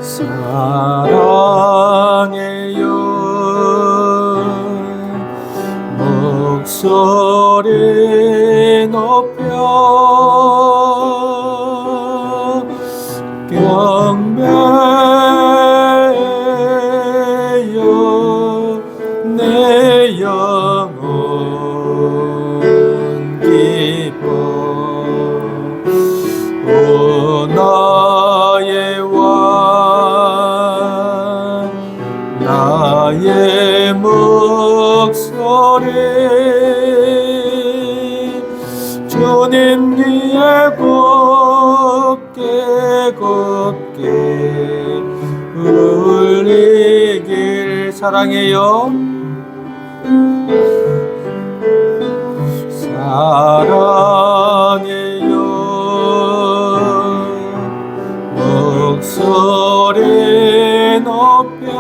사랑해요 목소리 높여 경배해요 내 영혼 기뻐 오 나의 왕 나의 목소리 주님 귀에 곱게 곱게 울리길 사랑해요 사랑해요 목소리 높여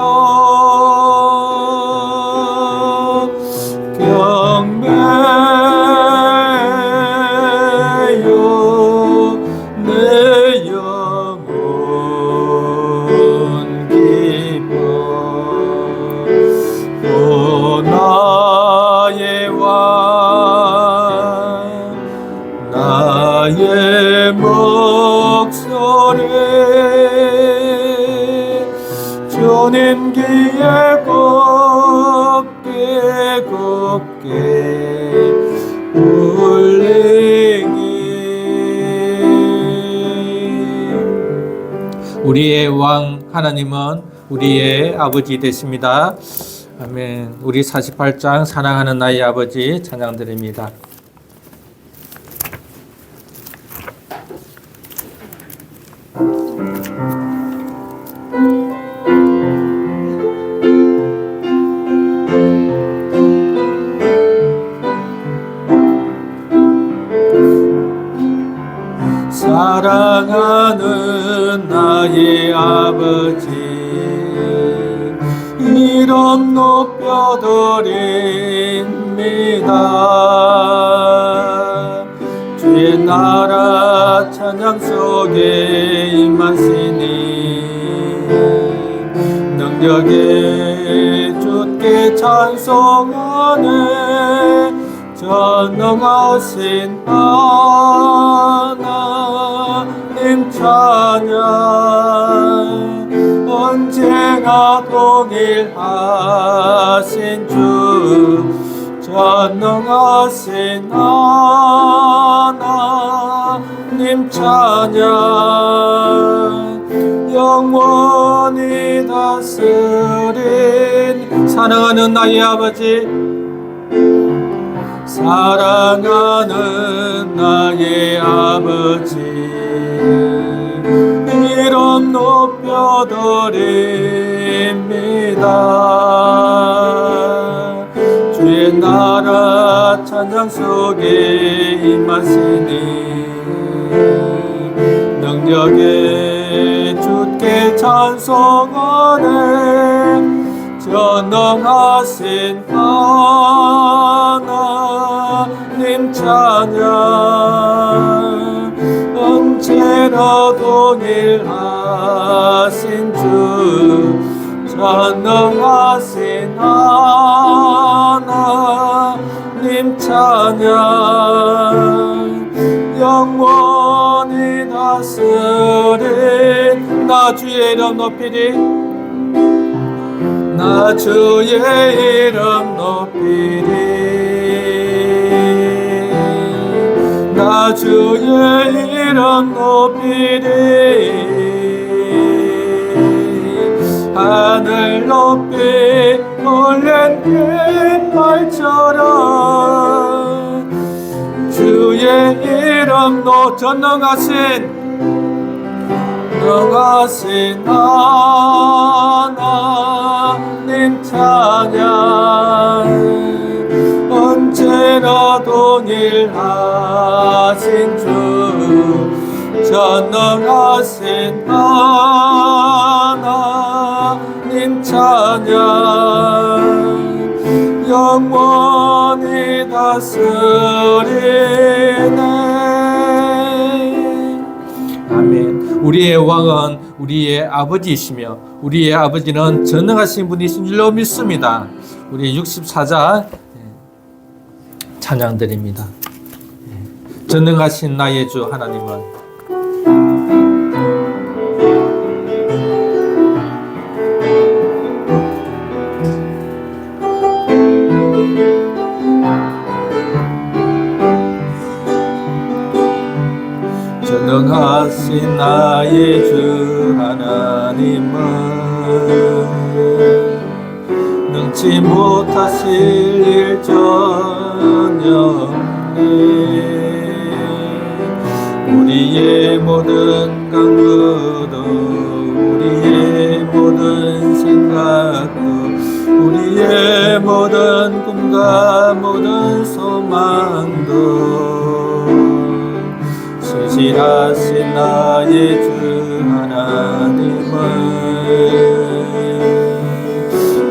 경배해요 내 영혼 기뻐 오 나의 왕 나의 목소리 주님 귀에 곱게 곱게 울리니 우리의 왕 하나님은 우리의 아버지 되십니다. 아멘. 우리 48장 사랑하는 나의 아버지 찬양드립니다. 사랑하는 나의 아버지 이름 높여드립니다. 주의 나라 찬양 속에 임하시니 능력에 주께 찬송하네 전능하신 하나님 찬양 언제나 동일하신 주 전능하신 하나님 찬양 영원히 다스린 사랑하는 나의 아버지 사랑하는 나의 아버지 이름 높여드립니다. 주의 나라 찬양 속에 임하시니 능력에 주께 찬송하네 전능하신 하나님 찬양 언제나 동일하신 주 전능하신 하나님 찬양 영원히 다스린 나 주의 이름 높이리 나 주의 이름 높이리 나 주의 이름 높이리 하늘 높이 올린 깃발처럼 주의 이름 높 전능하신 하나님 찬양 언제나 동일하신 주 전능하신 하나님 찬양 영원히 다스리네 아멘. 우리의 왕은 우리의 아버지이시며 우리의 아버지는 전능하신 분이신 줄로 믿습니다. 우리 64자 찬양드립니다. 전능하신 나의 주 하나님은 전능하신 나의 주 하나님은 능치 못하실 일 전혀 없네. 우리의 모든 강구도 우리의 모든 생각도 우리의 모든 꿈과 모든 소망도 신실하신 나의 주 하나님은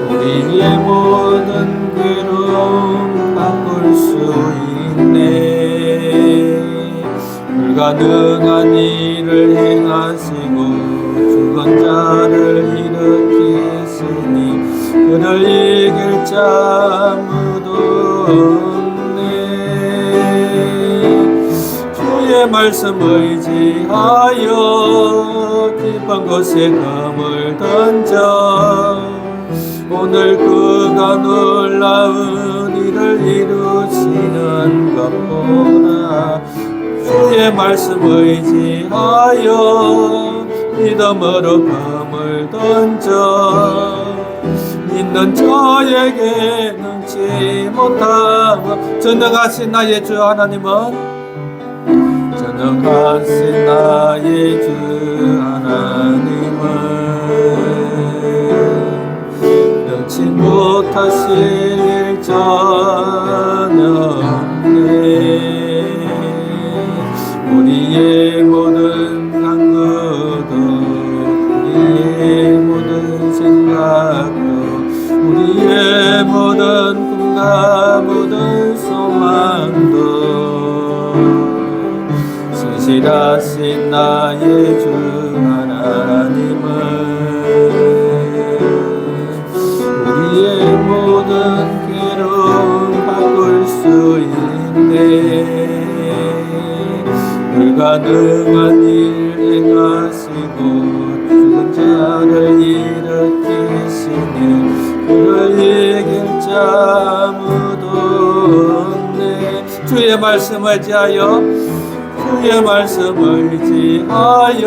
우리의 모든 괴로움 바꿀 수 있네. 불가능한 일을 행하시고 죽은 자를 일으키시니 그를 이길 자 아무도 주의 말씀 의지하여 깊은 곳에 검을 던져 오늘 그가 놀라운 일을 이루시는 것 보라. 주의 말씀 의지하여 믿음으로 검을 던져 믿는 저에게 능치 못하고 전능하신 나의 주 하나님은 전능하신 나의 주 하나님은 능치 못하실 일 전혀 없네. 우리의 모든 간구도 우리의 모든 생각도 우리의 모든 꿈과 모든 소망도 신실하신 나의 주 하나님은 우리의 모든 괴로움 바꿀 수 있네. 불가능한 일 행하시고 죽은 자를 일으키시니 그를 이길 자 아무도 없네. 주의 말씀을 의지하여 주의 말씀을 의지하여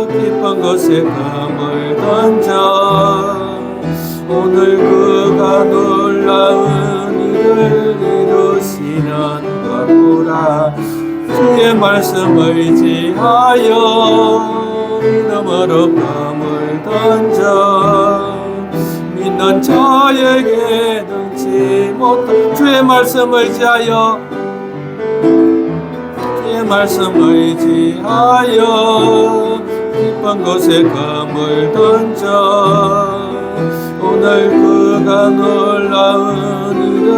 깊은 곳에 검을 던져 오늘 그가 놀라운 일을 이루시는 것 보라. 주의 말씀을 의지하여 믿음으로 검을 던져 믿는 저에게 능치 못한 주의 말씀을 의지하여 주의 말씀을 의지하여 깊은 곳에 검을 던져 오늘 그가 놀라운 일을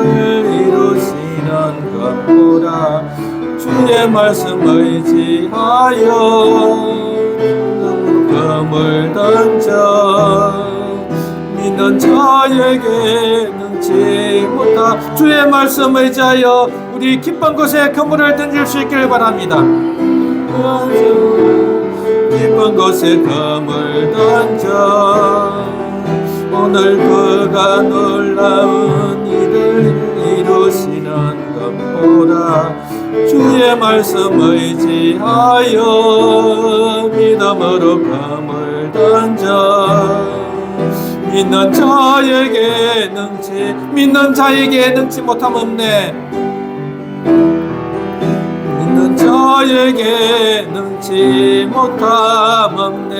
이루시는 것 보라. 주의 말씀을 의지하여 검을 던져 믿는 저에게 능치 못한 주의 말씀을 의지하여 우리 깊은 곳에 그물을 던질 수 있기를 바랍니다. 깊은 곳에 그물 던져 오늘 그가 놀라운 일을 이루시는 것 보라. 주의 말씀을 의지하여 믿음으로 그물 던져 믿는 자에게 능치 못함 없네. 믿는 자에게 능치 못함 없네.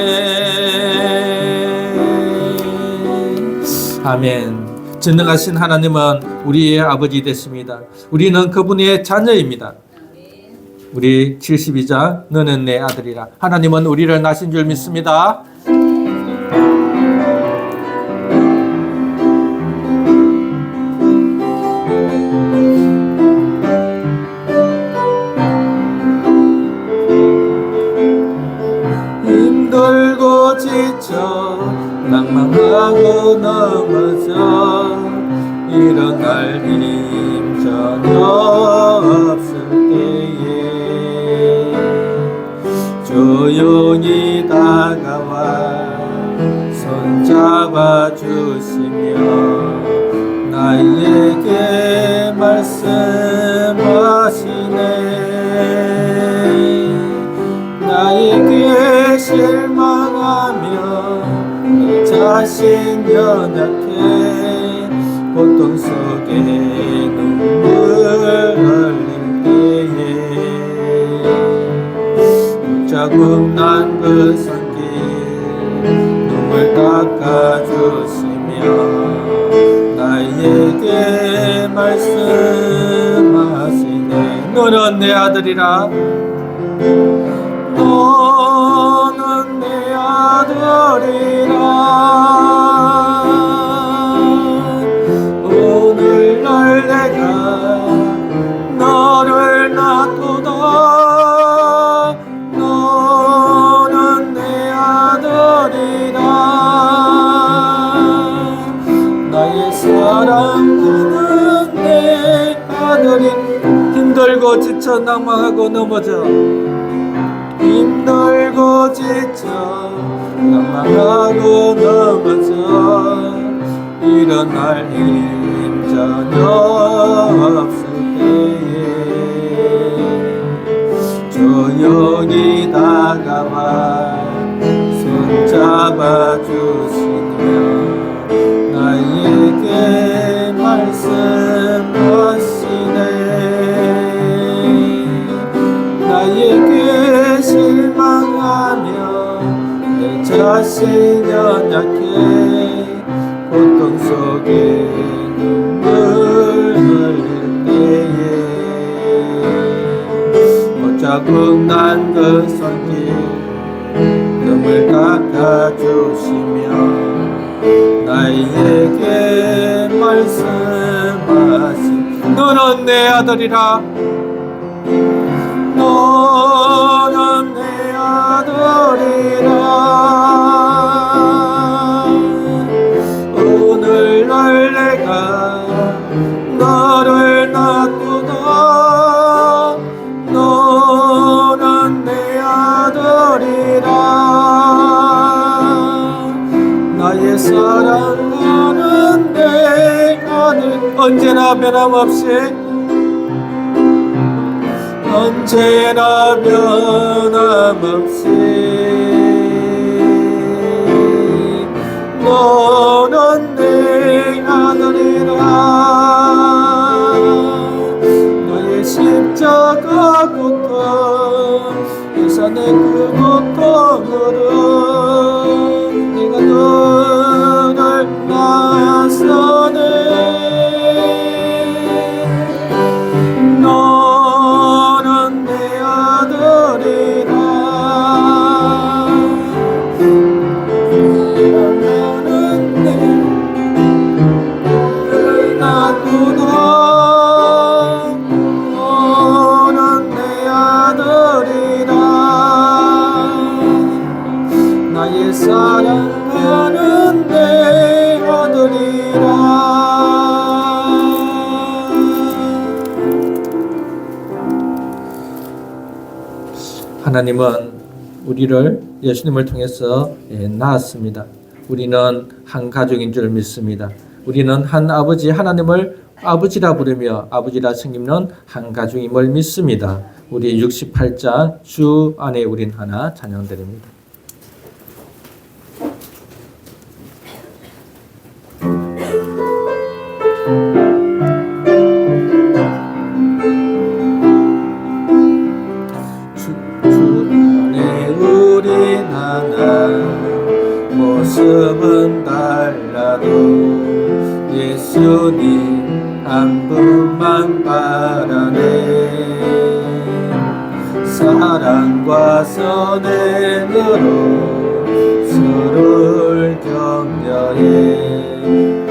아멘. 전능하신 하나님은 우리의 아버지 되십니다. 우리는 그분의 자녀입니다. 우리 72장 너는 내 아들이라. 하나님은 우리를 낳으신 줄 믿습니다. 힘들 낭망하고 넘어져 일어날 힘 전혀 없을 때에 조용히 다가와 손잡아 주시며 나에게 말씀하시네. 나에게 실망하며 내 자신 연약해 고통 속에 눈물 흘릴 때에 자국 난 그 손길 눈물 닦아주시며 나에게 말씀하시네. 너는 내 아들이라. 너는 내 아들이라. 오늘날 내가 너를 낳도다. 너는 내 아들이라. 나의 사랑하는 내 아들이. 힘들고 지쳐 낭망하고 넘어져 힘들고 지쳐 낭망하고 넘어져 일어날 힘 전혀 없을 때에 조용히 다가와 손잡아 주시며 나에게 말씀하시네. 나에게 실망하며 내 자신 연약해 고통 속에 눈물 흘릴 때에 자국 난 그 손길 눈물 닦아주시며 나에게 말씀하시. 너는 내 아들이라. 너는 내 아들이라. 오늘날 내가 너를 낳도다. 너는 내 아들이라. 나의 사랑하는 내 아들. 언제나 변함없이 언제나 변함없이 너는 내 아들이라. 너의 십자가 고통 이 산의 그 고통으로 네가 너를 나서네. 나의 사랑하는 내 아들이라. 하나님은 우리를 예수님을 통해서 낳았습니다. 우리는 한 가족인 줄 믿습니다. 우리는 한 아버지 하나님을 아버지라 부르며 아버지라 섬기는 한 가족임을 믿습니다. 우리 68자 주 안에 우린 하나 찬양드립니다. 주 안에 우린 하나 모습은 달라도 예수님 한 분만 바라네. 사랑과 선행으로 서로를 격려해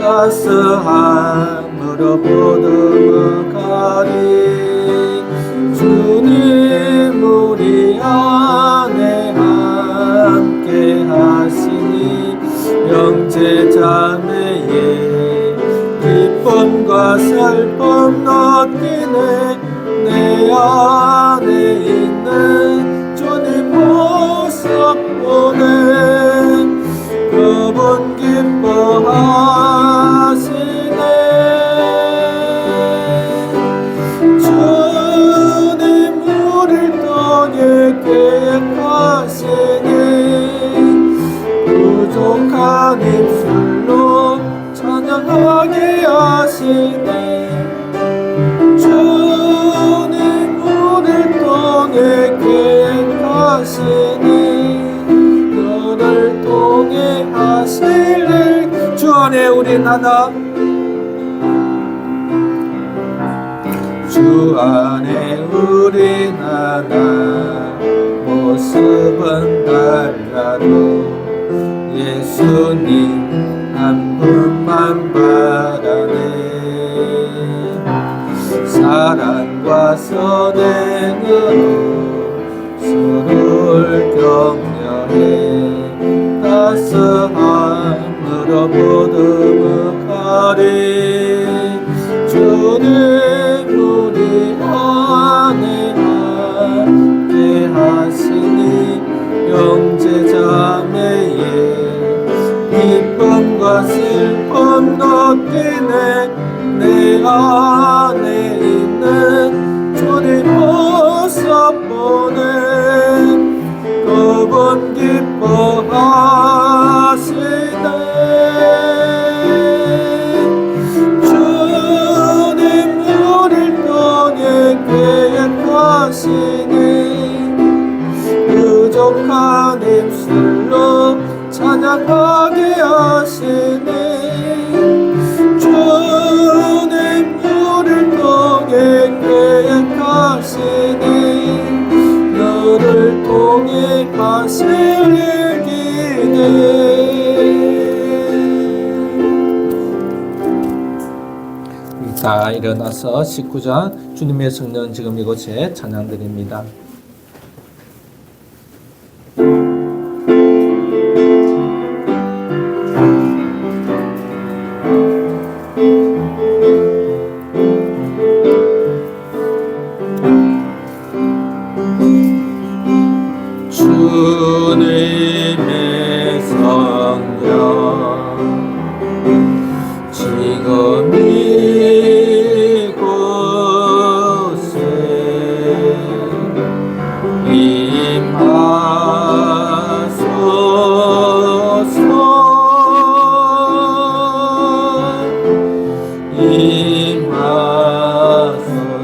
따스함으로 보듬어가리. 주님 우리 안에 함께 하시니 슬픔 느끼네. 내 안에 있는 주님 모습 보네. 그분 기뻐하시네. 주님 우릴 통해 계획하시니 부족한 입술로 찬양하게 하시네. 주님 우릴 통해 계획하시니 너를 통해 하실 일. 주 안에 우린 하나, 주 안에 우린 하나. 모습은 달라도 예수님 한 분만 바라네. 사랑과 선행으로 서로를 격려해 따스함으로 보듬으가리. 주님 우리 안에 함께 하시니 형제자매의 기쁨과 슬픔 느끼네. 내 안에 있는 주님 모습 보네. 그분 기뻐하시네. 주님 우릴 통해 계획하시니 부족한 입술로 찬양하게 하시니. 주님 우릴 통해 계획하시니 너를 통해 하실 일 기대해. 다 일어나서 19장 주님의 성령 지금 이곳에 찬양드립니다. 주님의 성령 지금 이곳에 임하소서.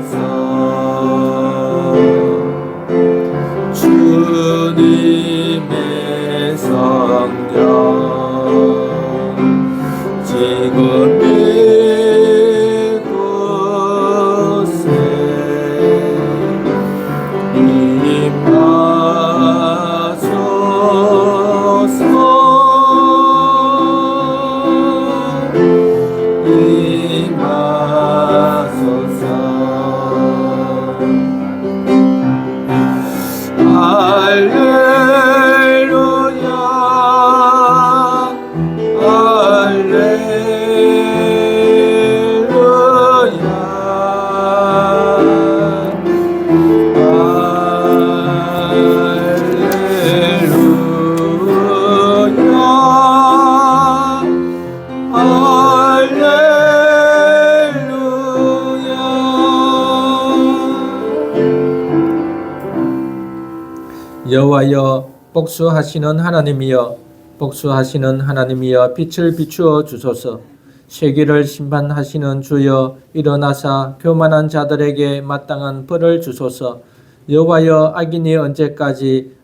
임하소서. 주님의 성령 지금 이곳에 임하소서. 임하소서. 할렐루야. 여호와여 복수하시는 하나님이여, 복수하시는 하나님이여 빛을 비추어 주소서. 세계를 심판하시는 주여 일어나사 교만한 자들에게 마땅한 벌을 주소서. 여호와여 악인이 언제까지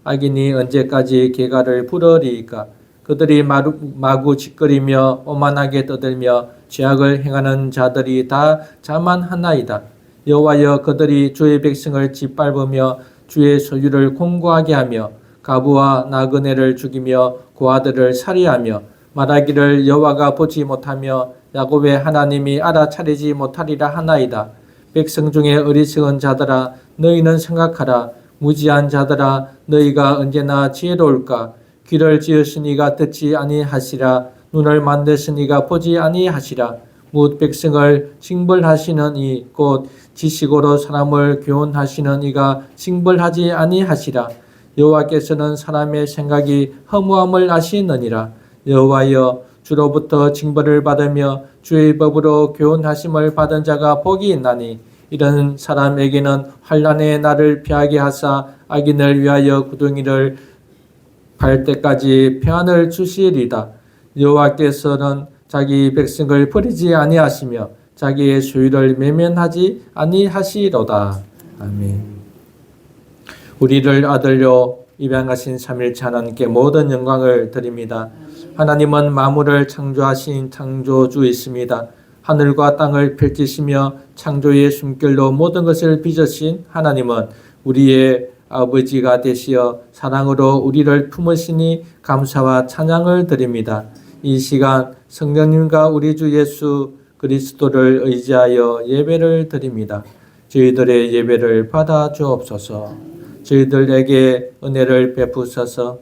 개가를 부르리이까. 그들이 마구 짓거리며 오만하게 떠들며 죄악을 행하는 자들이 다 자만하나이다. 여호와여 그들이 주의 백성을 짓밟으며 주의 소유를 공고하게 하며 가부와 나그네를 죽이며 고아들을 살해하며 말하기를 여호와가 보지 못하며 야곱의 하나님이 알아차리지 못하리라 하나이다. 백성 중에 어리석은 자들아 너희는 생각하라. 무지한 자들아 너희가 언제나 지혜로울까. 귀를 지으시니가 듣지 아니하시라. 눈을 만드시니가 보지 아니하시라. 뭇 백성을 징벌하시는 이 곧 지식으로 사람을 교훈하시는 이가 징벌하지 아니하시라. 여호와께서는 사람의 생각이 허무함을 아시느니라. 여호와여, 주로부터 징벌을 받으며 주의 법으로 교훈하심을 받은 자가 복이 있나니 이런 사람에게는 환난의 날을 피하게 하사 악인을 위하여 구덩이를 갈 때까지 평안을 주시리다. 여호와께서는 자기 백성을 버리지 아니하시며 자기의 소유를 매면하지 아니하시로다. 아멘. 우리를 아들로 입양하신 삼일체 하나님께 모든 영광을 드립니다. 하나님은 만물을 창조하신 창조주이십니다. 하늘과 땅을 펼치시며 창조의 숨결로 모든 것을 빚으신 하나님은 우리의 아버지가 되시어 사랑으로 우리를 품으시니 감사와 찬양을 드립니다. 이 시간 성령님과 우리 주 예수 그리스도를 의지하여 예배를 드립니다. 저희들의 예배를 받아 주옵소서. 저희들에게 은혜를 베푸셔서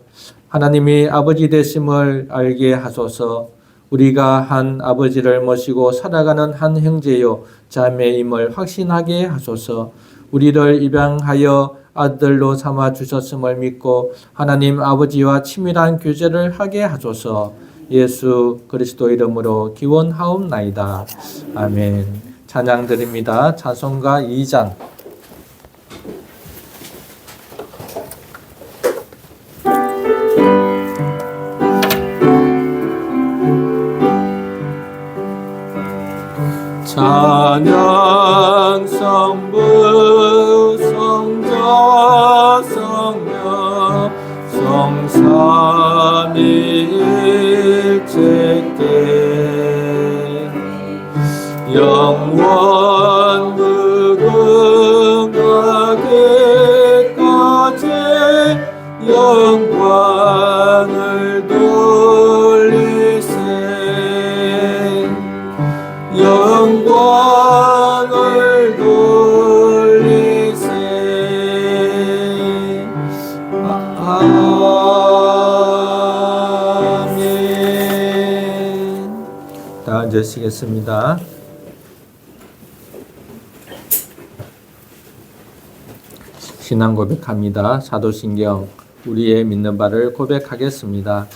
하나님이 아버지 되심을 알게 하소서. 우리가 한 아버지를 모시고 살아가는 한 형제요 자매임을 확신하게 하소서. 우리를 입양하여 아들로 삼아 주셨음을 믿고 하나님 아버지와 친밀한 교제를 하게 하소서. 예수 그리스도 이름으로 기원하옵나이다. 아멘. 찬양 드립니다. 찬송가 2장. 찬양 성부 성자 성령 성삼위일체께 영원 무궁하게까지 영광을 돌리세. 영광을 돌리세. 아멘. 다 앉으시겠습니다. 신앙 고백합니다. 사도신경 우리의 믿는 바를 고백하겠습니다.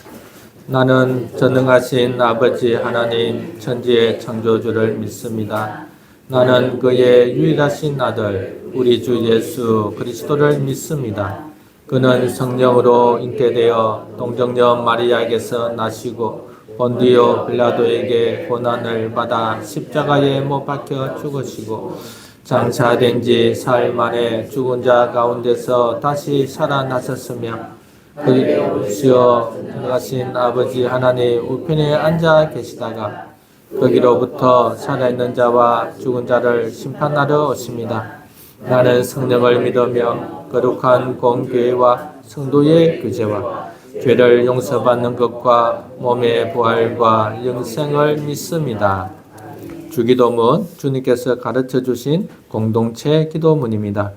나는 전능하신 아버지 하나님 천지의 창조주를 믿습니다. 나는 그의 유일하신 아들 우리 주 예수 그리스도를 믿습니다. 그는 성령으로 잉태되어 동정녀 마리아에게서 나시고 본디오 빌라도에게 고난을 받아 십자가에 못 박혀 죽으시고 장사된 지 사흘 만에 죽은 자 가운데서 다시 살아나셨으며 그리고 오시어 전능하신 아버지 하나님 우편에 앉아 계시다가 거기로부터 살아있는 자와 죽은 자를 심판하러 오십니다. 나는 성령을 믿으며 거룩한 공교회와 성도의 교제와 죄를 용서받는 것과 몸의 부활과 영생을 믿습니다. 주기도문 주님께서 가르쳐 주신 공동체 기도문입니다.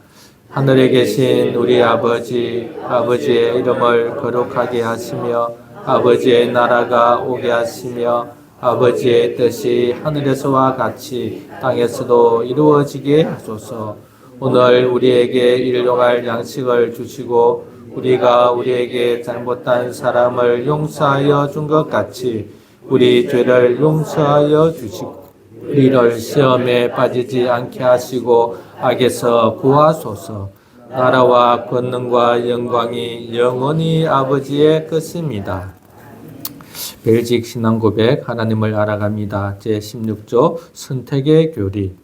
하늘에 계신 우리 아버지, 아버지의 이름을 거룩하게 하시며 아버지의 나라가 오게 하시며 아버지의 뜻이 하늘에서와 같이 땅에서도 이루어지게 하소서. 오늘 우리에게 일용할 양식을 주시고 우리가 우리에게 잘못한 사람을 용서하여 준 것 같이 우리 죄를 용서하여 주시고 우리를 시험에 빠지지 않게 하시고 악에서 구하소서. 나라와 권능과 영광이 영원히 아버지의 것입니다. 벨직 신앙 고백 하나님을 알아갑니다. 제16조 선택의 교리.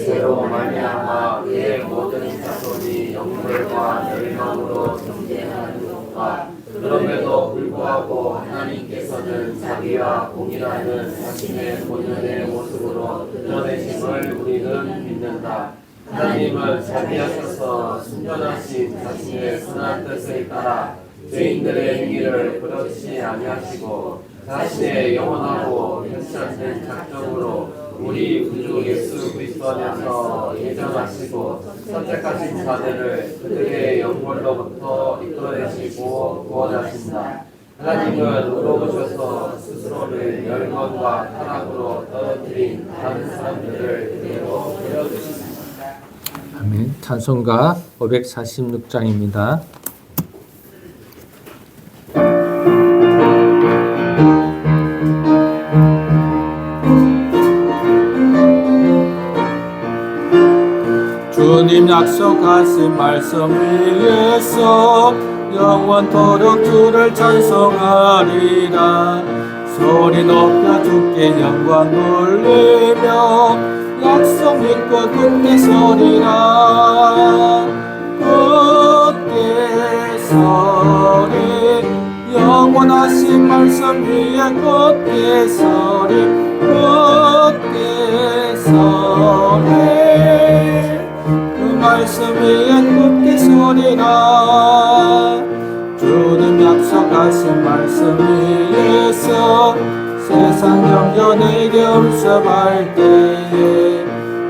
죄로 말미암아 그의 모든 자손이 영물과 멸망으로 경쟁하는 것과 그럼에도 불구하고 하나님께서는 자비와 공의라는 자신의 본연의 모습으로 드러내심을 우리는 믿는다. 하나님은 자비하셔서 순전하신 자신의 선한 뜻을 따라 죄인들의 행위를 그렇지 아니하시고 자신의 영원하고 변치 않는 작정으로 우리 구주 예수 그리스도 안에서 예정하시고 선택하신 자들을 그들의 영벌로부터 이끌어내시고 구원하신다. 하나님은 물어보셔서 스스로를 멸망과 타락으로 떨어뜨린 다른 사람들을 그대로 데려주십니다. 아멘. 찬송가 546장입니다. 주님 약속하신 말씀 위에서 영원토록 주를 찬송하리라. 소리 높여 주께 영광 돌리며 약속 믿고 굳게 서리라. 굳게 서리 영원하신 말씀 위에 굳게 서리 굳게 서리 말씀 위에 굳게 서리라. 주님 약속하신 말씀 위에서 세상 영여 내게 음습할 때에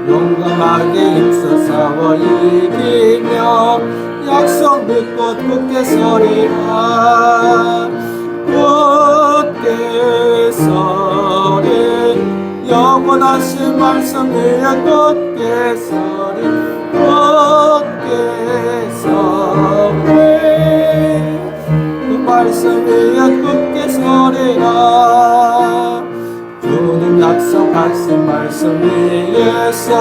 용감하게 힘써 싸워 이기며 약속 믿고 굳게 서리라. 굳게 서리 영원하신 말씀 위에 굳게 서리 굳게 서리 그 말씀 위에 굳게 서리라. 주님 약속하신 말씀 위에서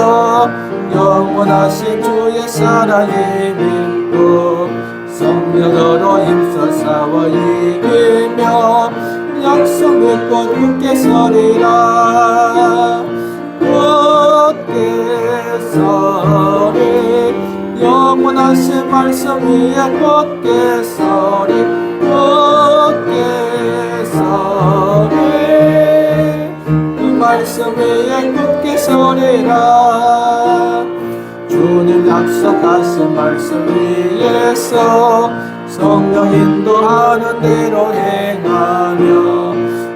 영원하신 주의 사랑이 믿고 성령으로 힘써 싸워 이기며 약속 믿고 굳게 서리라. 굳게 서리 영원하신 말씀 위에 굳게 서리 굳게 서리 그 말씀 위에 굳게 서리라. 주님 약속하신 말씀 위에서 성령 인도하는 대로 행하며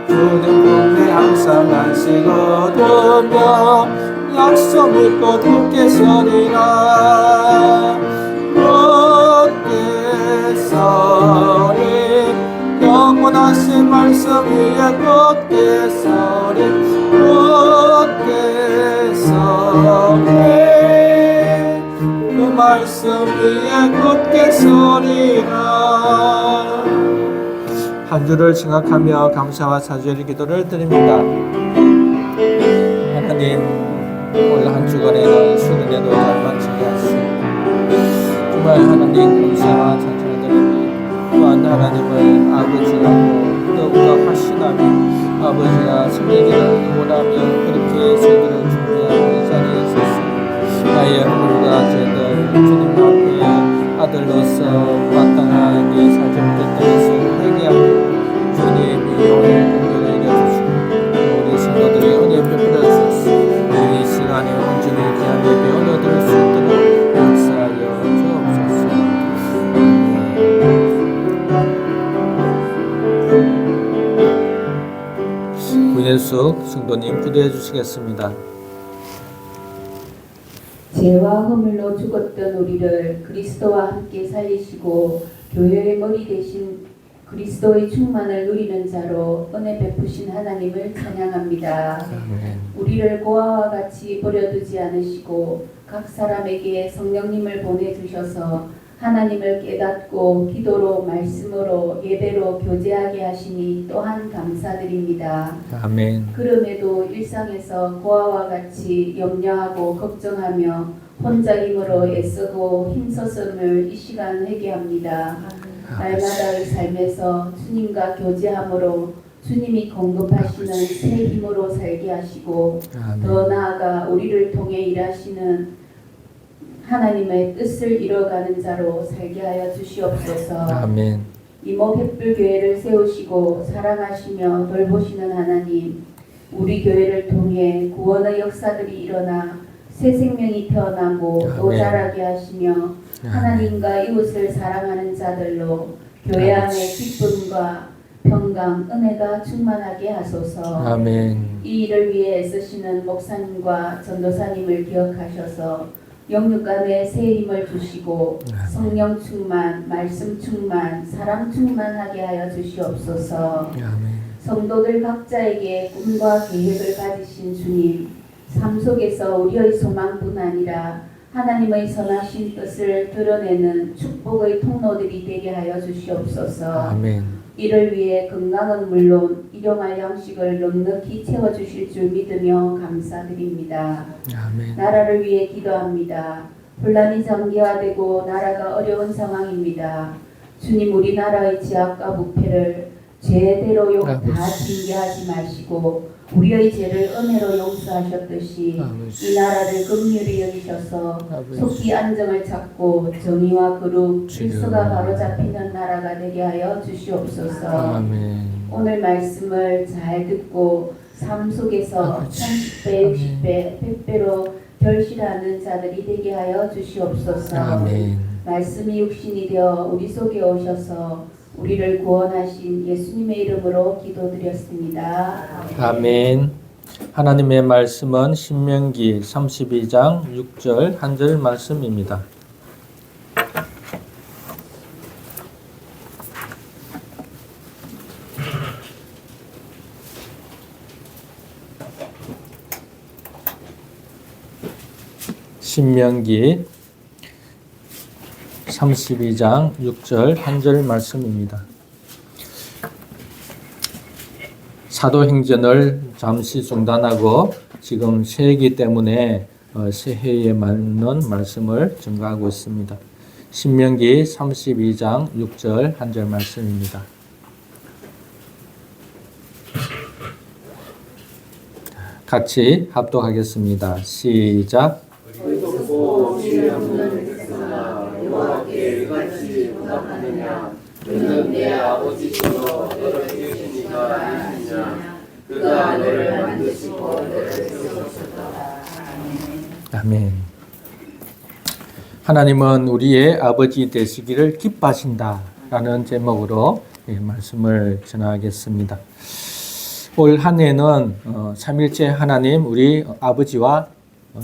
주님 품에 항상 안식 얻으며 약속 믿고 굳게 서리라. 굳게 서리 영원하신 말씀 위에 굳게 서리 굳게 서리 그 말씀 위에 굳게 서리라. 한 주를 생각하며 감사와 사죄의 기도를 드립니다. 하나님, 올 한 주간에는 수련회도 잘 마치게 하시고 정말 하나님 감사와 찬송을 드립니다. 또한 하나님을 아버지라고 더욱더 하시나며 아버지가 성령이를 원하며 그렇게 세계를 준비하고 이 자리에 섰습니다. 나의 허물과 죄들 주님 앞에 아들로서 마땅하게 살펴볼 때에서 회개하고 주님이 오늘 공경을 이겨주시고 우리 성도들의 은혜 베풀어 주옵소서. 이 시간에 온전히 귀한 예배 얻을 수 있도록 역사하여 주옵소서. 구현숙 성도님 기도해 주시겠습니다. 죄와 허물로 죽었던 우리를 그리스도와 함께 살리시고 교회의 머리 대신 그리스도의 충만을 누리는 자로 은혜 베푸신 하나님을 찬양합니다. 우리를 고아와 같이 버려두지 않으시고 각 사람에게 성령님을 보내주셔서 하나님을 깨닫고 기도로 말씀으로 예배로 교제하게 하시니 또한 감사드립니다. 아멘. 그럼에도 일상에서 고아와 같이 염려하고 걱정하며 혼자 힘으로 애쓰고 힘썼음을 이 시간 회개합니다. 날마다의 삶에서 주님과 교제함으로 주님이 공급하시는 새 힘으로 살게 하시고 더 나아가 우리를 통해 일하시는 하나님의 뜻을 이뤄가는 자로 살게 하여 주시옵소서. 아멘. 이모 횃불교회를 세우시고 사랑하시며 돌보시는 하나님, 우리 교회를 통해 구원의 역사들이 일어나 새 생명이 태어나고 또 아멘. 자라게 하시며 하나님과 이웃을 사랑하는 자들로 교회 안에 기쁨과 평강, 은혜가 충만하게 하소서. 아멘. 이 일을 위해 애쓰시는 목사님과 전도사님을 기억하셔서 영육간에 새 힘을 주시고 성령 충만, 말씀 충만, 사랑 충만하게 하여 주시옵소서. 성도들 각자에게 꿈과 계획을 가지신 주님, 삶 속에서 우리의 소망뿐 아니라 하나님의 선하신 뜻을 드러내는 축복의 통로들이 되게 하여 주시옵소서. 이를 위해 건강은 물론 일용할 양식을 넉넉히 채워주실 줄 믿으며 감사드립니다. 나라를 위해 기도합니다. 혼란이 장기화되고 나라가 어려운 상황입니다. 주님, 우리나라의 제약과 부패를 죄대로 다 징계하지 마시고 우리의 죄를 은혜로 용서하셨듯이 이 나라를 긍휼히 여기셔서 속히 안정을 찾고 정의와 거룩, 질서가 바로잡히는 나라가 되게 하여 주시옵소서. 오늘 말씀을 잘 듣고 삶 속에서 30배, 60배, 100배로 결실하는 자들이 되게 하여 주시옵소서. 말씀이 육신이 되어 우리 속에 오셔서 우리를 구원하신 예수님의 이름으로 기도드렸습니다. 아멘. 하나님의 말씀은 신명기 32장 6절 한 절 말씀입니다. 신명기 32장 6절 한 절 말씀입니다. 사도행전을 잠시 중단하고 지금 새해이기 때문에 새해에 맞는 말씀을 증거하고 있습니다. 신명기 32장 6절 한 절 말씀입니다. 같이 합독하겠습니다. 시작. 의롭고 지혜 없는 백성아, 여호와께 이같이 응답하느냐? 그는 내 아버지시로 너를 키우신 이가 아니느냐? 그가 너를 만드시고 너를 세우셨다. 아멘. 하나님은 우리의 아버지 되시기를 기뻐하신다라는 제목으로 말씀을 전하겠습니다. 올 한 해는 삼일째 하나님 우리 아버지와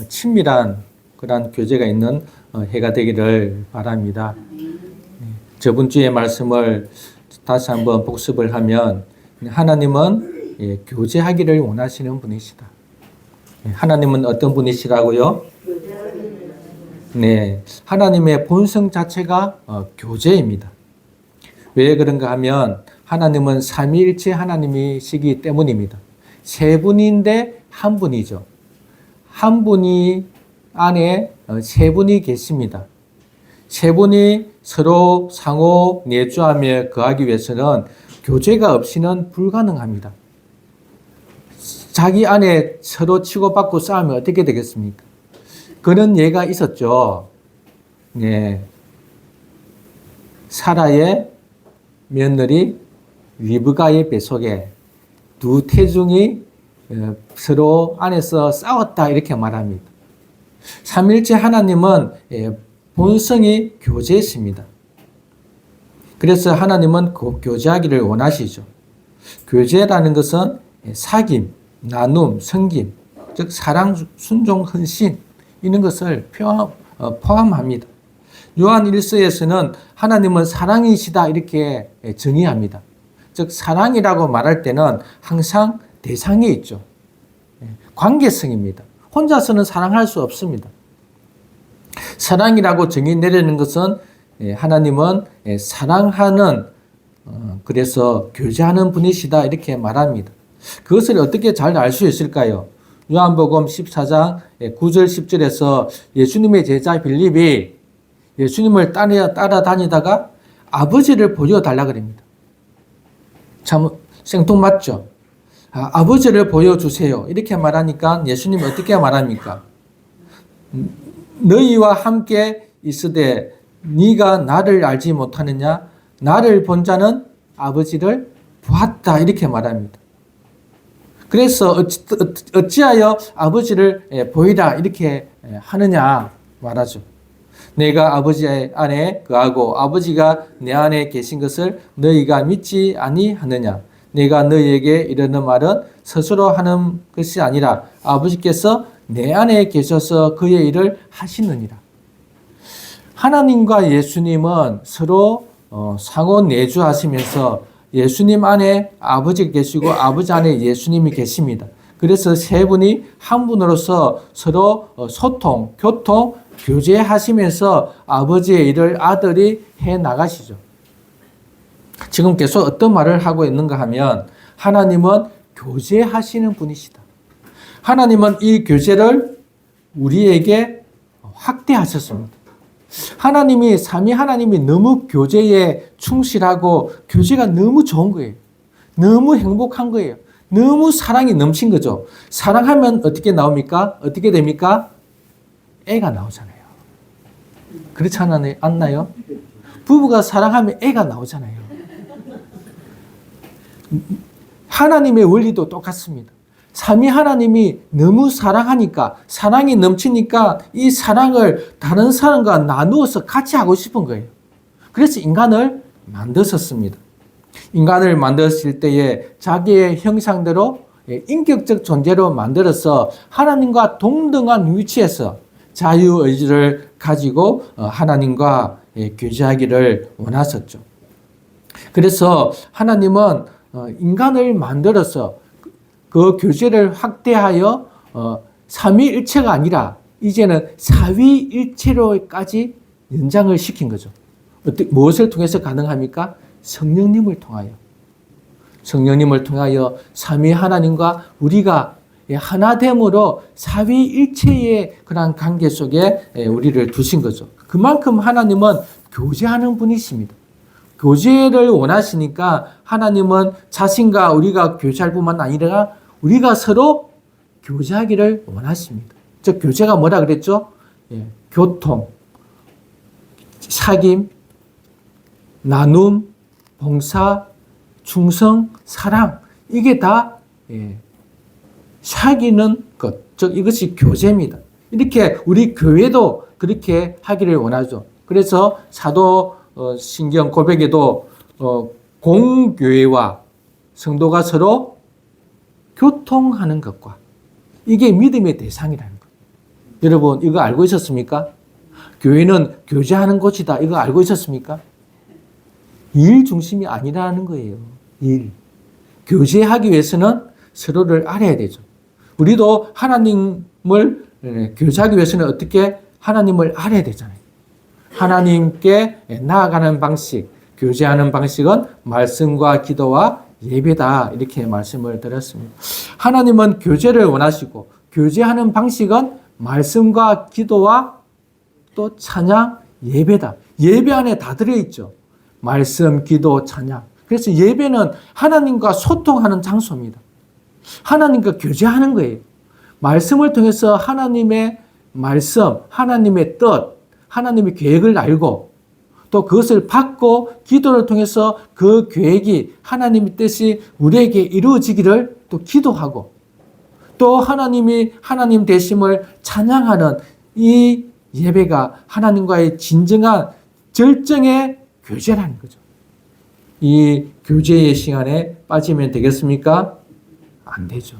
친밀한 그런 교제가 있는 해가 되기를 바랍니다. 저번 주의 말씀을 다시 한번 복습을 하면 하나님은 교제하기를 원하시는 분이시다. 하나님은 어떤 분이시라고요? 네, 하나님의 본성 자체가 교제입니다. 왜 그런가 하면 하나님은 삼위일체 하나님이시기 때문입니다. 세 분인데 한 분이죠. 한 분이 안에 세 분이 계십니다. 세 분이 서로 상호 내주하며 거하기 위해서는 교제가 없이는 불가능합니다. 자기 안에 서로 치고받고 싸우면 어떻게 되겠습니까? 그런 예가 있었죠. 네. 사라의 며느리 리브가의 뱃속에 두 태중이 서로 안에서 싸웠다 이렇게 말합니다. 삼일째 하나님은 본성이 교제했습니다. 그래서 하나님은 교제하기를 원하시죠. 교제라는 것은 사귐, 나눔, 섬김, 즉 사랑, 순종, 헌신 이런 것을 포함합니다. 요한 1서에서는 하나님은 사랑이시다 이렇게 정의합니다. 즉 사랑이라고 말할 때는 항상 대상이 있죠. 관계성입니다. 혼자서는 사랑할 수 없습니다. 사랑이라고 정의 내리는 것은 하나님은 사랑하는 그래서 교제하는 분이시다 이렇게 말합니다. 그것을 어떻게 잘 알 수 있을까요? 요한복음 14장 9절 10절에서 예수님의 제자 빌립이 예수님을 따라다니다가 아버지를 보여달라 그럽니다. 참 생뚱맞죠? 아버지를 보여주세요. 이렇게 말하니까 예수님이 어떻게 말합니까? 너희와 함께 있으되 네가 나를 알지 못하느냐? 나를 본 자는 아버지를 보았다. 이렇게 말합니다. 그래서 어찌하여 아버지를 보이라 이렇게 하느냐 말하죠. 내가 아버지 안에 거하고 아버지가 내 안에 계신 것을 너희가 믿지 아니하느냐. 내가 너희에게 이르는 말은 스스로 하는 것이 아니라 아버지께서 내 안에 계셔서 그의 일을 하시느니라. 하나님과 예수님은 서로 상호 내주하시면서 예수님 안에 아버지가 계시고 아버지 안에 예수님이 계십니다. 그래서 세 분이 한 분으로서 서로 소통, 교통, 교제하시면서 아버지의 일을 아들이 해 나가시죠. 지금 계속 어떤 말을 하고 있는가 하면 하나님은 교제하시는 분이시다. 하나님은 이 교제를 우리에게 확대하셨습니다. 하나님이 삼위 하나님이 너무 교제에 충실하고 교제가 너무 좋은 거예요. 너무 행복한 거예요. 너무 사랑이 넘친 거죠. 사랑하면 어떻게 나옵니까? 어떻게 됩니까? 애가 나오잖아요. 그렇지 않나요? 부부가 사랑하면 애가 나오잖아요. 하나님의 원리도 똑같습니다. 삼위 하나님이 너무 사랑하니까, 사랑이 넘치니까 이 사랑을 다른 사람과 나누어서 같이 하고 싶은 거예요. 그래서 인간을 만드셨습니다. 인간을 만드실 때에 자기의 형상대로 인격적 존재로 만들어서 하나님과 동등한 위치에서 자유의지를 가지고 하나님과 교제하기를 원하셨죠. 그래서 하나님은 인간을 만들어서 그 교제를 확대하여 삼위일체가 아니라 이제는 사위일체로까지 연장을 시킨 거죠. 무엇을 통해서 가능합니까? 성령님을 통하여. 성령님을 통하여 삼위 하나님과 우리가 하나됨으로 사위일체의 그런 관계 속에 우리를 두신 거죠. 그만큼 하나님은 교제하는 분이십니다. 교제를 원하시니까 하나님은 자신과 우리가 교제할 뿐만 아니라 우리가 서로 교제하기를 원하십니다. 즉 교제가 뭐라 그랬죠? 교통, 사귐, 나눔, 봉사, 충성, 사랑, 이게 다 사귀는 것, 즉 이것이 교제입니다. 이렇게 우리 교회도 그렇게 하기를 원하죠. 그래서 사도 신경 고백에도 공교회와 성도가 서로 교통하는 것과 이게 믿음의 대상이라는 것. 여러분 이거 알고 있었습니까? 교회는 교제하는 곳이다. 이거 알고 있었습니까? 일 중심이 아니라는 거예요. 일. 교제하기 위해서는 서로를 알아야 되죠. 우리도 하나님을 교제하기 위해서는 어떻게 하나님을 알아야 되잖아요. 하나님께 나아가는 방식, 교제하는 방식은 말씀과 기도와 예배다. 이렇게 말씀을 드렸습니다. 하나님은 교제를 원하시고 교제하는 방식은 말씀과 기도와 또 찬양, 예배다. 예배 안에 다 들어있죠. 말씀, 기도, 찬양. 그래서 예배는 하나님과 소통하는 장소입니다. 하나님과 교제하는 거예요. 말씀을 통해서 하나님의 말씀, 하나님의 뜻, 하나님의 계획을 알고 또 그것을 받고 기도를 통해서 그 계획이 하나님의 뜻이 우리에게 이루어지기를 또 기도하고 또 하나님이 하나님 되심을 찬양하는 이 예배가 하나님과의 진정한 절정의 교제라는 거죠. 이 교제의 시간에 빠지면 되겠습니까? 안 되죠.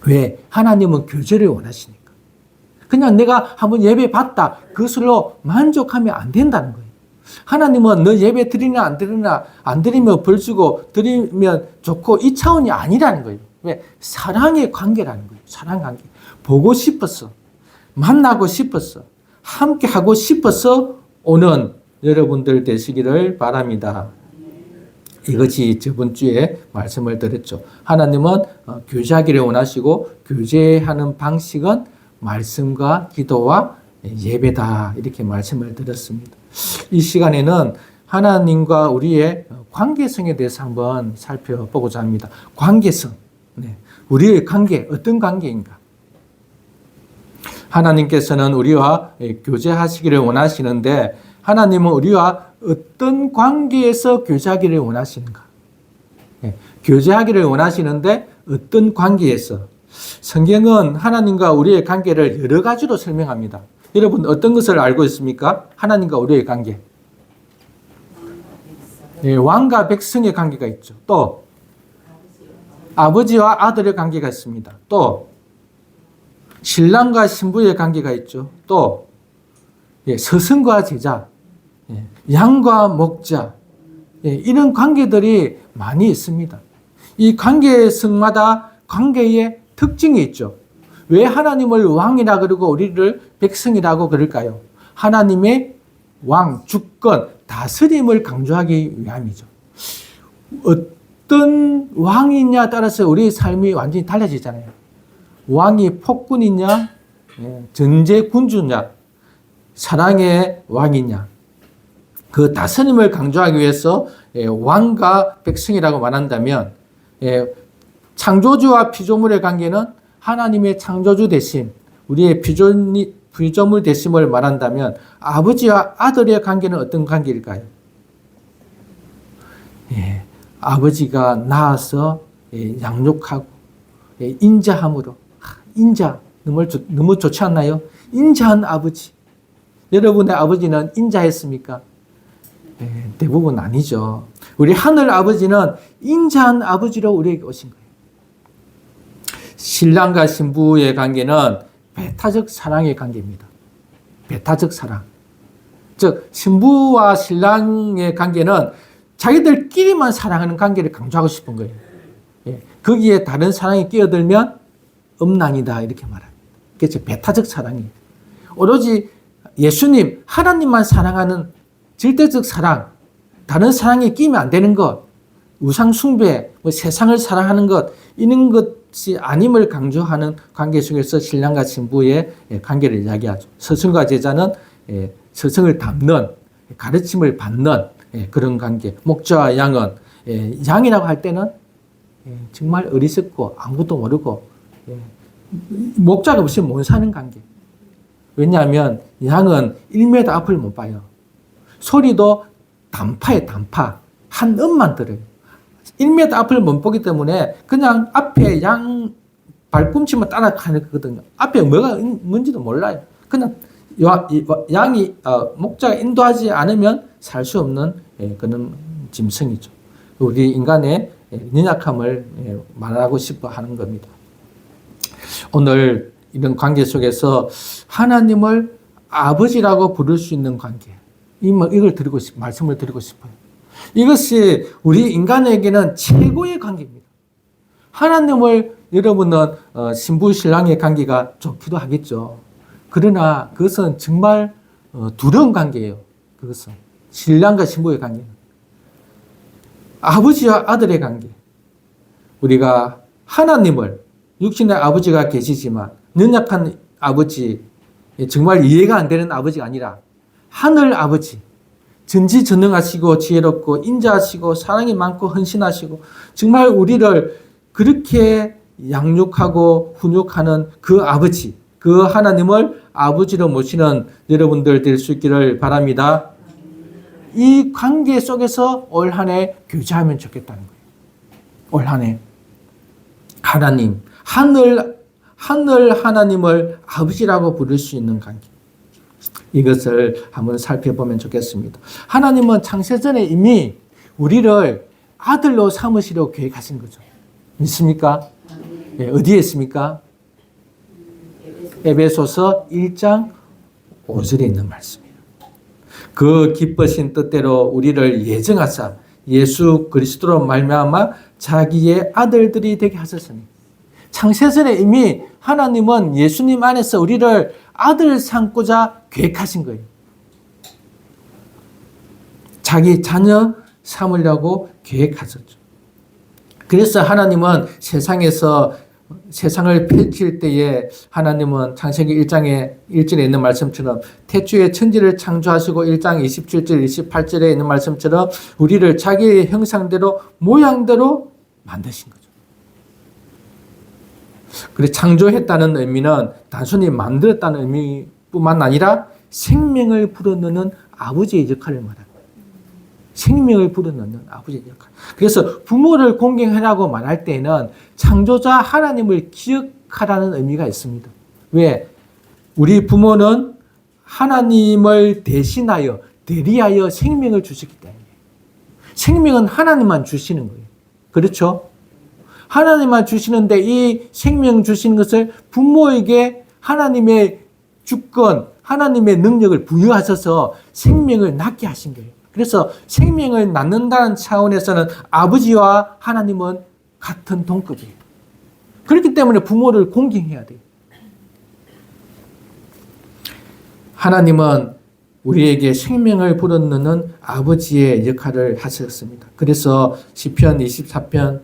왜? 하나님은 교제를 원하시니까. 그냥 내가 한번 예배 받다 그것으로 만족하면 안 된다는 거예요. 하나님은 너 예배 드리나 안 드리나 안 드리면 벌 주고 드리면 좋고 이 차원이 아니라는 거예요. 왜? 사랑의 관계라는 거예요. 사랑 관계. 보고 싶었어. 만나고 싶었어. 함께 하고 싶어서 오는 여러분들 되시기를 바랍니다. 이것이 저번 주에 말씀을 드렸죠. 하나님은 교제하기를 원하시고 교제하는 방식은 말씀과 기도와 예배다. 이렇게 말씀을 드렸습니다. 이 시간에는 하나님과 우리의 관계성에 대해서 한번 살펴보고자 합니다. 관계성. 우리의 관계, 어떤 관계인가? 하나님께서는 우리와 교제하시기를 원하시는데 하나님은 우리와 어떤 관계에서 교제하기를 원하시는가? 교제하기를 원하시는데 어떤 관계에서? 성경은 하나님과 우리의 관계를 여러 가지로 설명합니다. 여러분 어떤 것을 알고 있습니까? 하나님과 우리의 관계. 왕과 백성의 관계가 있죠. 또 아버지와 아들의 관계가 있습니다. 또 신랑과 신부의 관계가 있죠. 또 스승과 제자, 양과 목자, 이런 관계들이 많이 있습니다. 이 관계성마다 관계의 특징이 있죠. 왜 하나님을 왕이라 그러고 우리를 백성이라고 그럴까요? 하나님의 왕, 주권, 다스림을 강조하기 위함이죠. 어떤 왕이냐 따라서 우리의 삶이 완전히 달라지잖아요. 왕이 폭군이냐, 전제군주냐, 사랑의 왕이냐. 그 다스림을 강조하기 위해서 왕과 백성이라고 말한다면 창조주와 피조물의 관계는 하나님의 창조주 되심, 우리의 피조물 되심을 말한다면 아버지와 아들의 관계는 어떤 관계일까요? 아버지가 낳아서 양육하고 인자함으로, 인자 너무 좋지 않나요? 인자한 아버지. 여러분의 아버지는 인자했습니까? 대부분 아니죠. 우리 하늘 아버지는 인자한 아버지로 우리에게 오신 거예요. 신랑과 신부의 관계는 배타적 사랑의 관계입니다. 배타적 사랑. 즉 신부와 신랑의 관계는 자기들끼리만 사랑하는 관계를 강조하고 싶은 거예요. 거기에 다른 사랑이 끼어들면 음란이다 이렇게 말합니다. 그래서 배타적 사랑이에요. 오로지 예수님, 하나님만 사랑하는 절대적 사랑, 다른 사랑에 끼면 안 되는 것, 우상 숭배, 세상을 사랑하는 것, 이런 것이 아님을 강조하는 관계 속에서 신랑과 신부의 관계를 이야기하죠. 스승과 제자는 스승을 담는, 가르침을 받는 그런 관계. 목자와 양은 양이라고 할 때는 정말 어리석고 아무것도 모르고 목자가 없이는 못 사는 관계. 왜냐하면 양은 1m 앞을 못 봐요. 소리도 단파에 단파. 한 음만 들어요. 1m 앞을 못 보기 때문에 그냥 앞에 양 발꿈치만 따라가는 거거든요. 앞에 뭐가 뭔지도 몰라요. 그냥 양이 목자가 인도하지 않으면 살 수 없는 그런 짐승이죠. 우리 인간의 연약함을 말하고 싶어 하는 겁니다. 오늘 이런 관계 속에서 하나님을 아버지라고 부를 수 있는 관계, 이걸 말씀을 드리고 싶어요. 이것이 우리 인간에게는 최고의 관계입니다. 하나님을 여러분은 신부 신랑의 관계가 좋기도 하겠죠. 그러나 그것은 정말 두려운 관계예요. 그것은 신랑과 신부의 관계는 아버지와 아들의 관계. 우리가 하나님을 육신의 아버지가 계시지만 연약한 아버지, 정말 이해가 안 되는 아버지가 아니라 하늘 아버지, 전지전능하시고 지혜롭고 인자하시고 사랑이 많고 헌신하시고 정말 우리를 그렇게 양육하고 훈육하는 그 아버지, 그 하나님을 아버지로 모시는 여러분들 될 수 있기를 바랍니다. 이 관계 속에서 올 한 해 교제하면 좋겠다는 거예요. 올 한 해 하나님, 하늘 하나님을 아버지라고 부를 수 있는 관계. 이것을 한번 살펴보면 좋겠습니다. 하나님은 창세전에 이미 우리를 아들로 삼으시려고 계획하신 거죠. 믿습니까? 어디에 있습니까? 에베소서 1장 5절에 있는 말씀이에요. 그 기쁘신 뜻대로 우리를 예정하사 예수 그리스도로 말미암아 자기의 아들들이 되게 하셨으니. 창세전에 이미 하나님은 예수님 안에서 우리를 아들 삼고자 계획하신 거예요. 자기 자녀 삼으려고 계획하셨죠. 그래서 하나님은 세상을 펼칠 때에 하나님은 창세기 1장에 1절에 있는 말씀처럼 태초에 천지를 창조하시고 1장 27절 28절에 있는 말씀처럼 우리를 자기의 형상대로 모양대로 만드신 거죠. 그래서 창조했다는 의미는 단순히 만들었다는 의미뿐만 아니라 생명을 불어넣는 아버지의 역할을 말합니다. 생명을 불어넣는 아버지의 역할. 그래서 부모를 공경하라고 말할 때는 창조자 하나님을 기억하라는 의미가 있습니다. 왜? 우리 부모는 하나님을 대신하여 대리하여 생명을 주셨기 때문에. 생명은 하나님만 주시는 거예요. 그렇죠? 하나님만 주시는데 이 생명 주시는 것을 부모에게 하나님의 주권, 하나님의 능력을 부여하셔서 생명을 낳게 하신 거예요. 그래서 생명을 낳는다는 차원에서는 아버지와 하나님은 같은 동급이에요. 그렇기 때문에 부모를 공경해야 돼요. 하나님은 우리에게 생명을 불어넣는 아버지의 역할을 하셨습니다. 그래서 시편 24편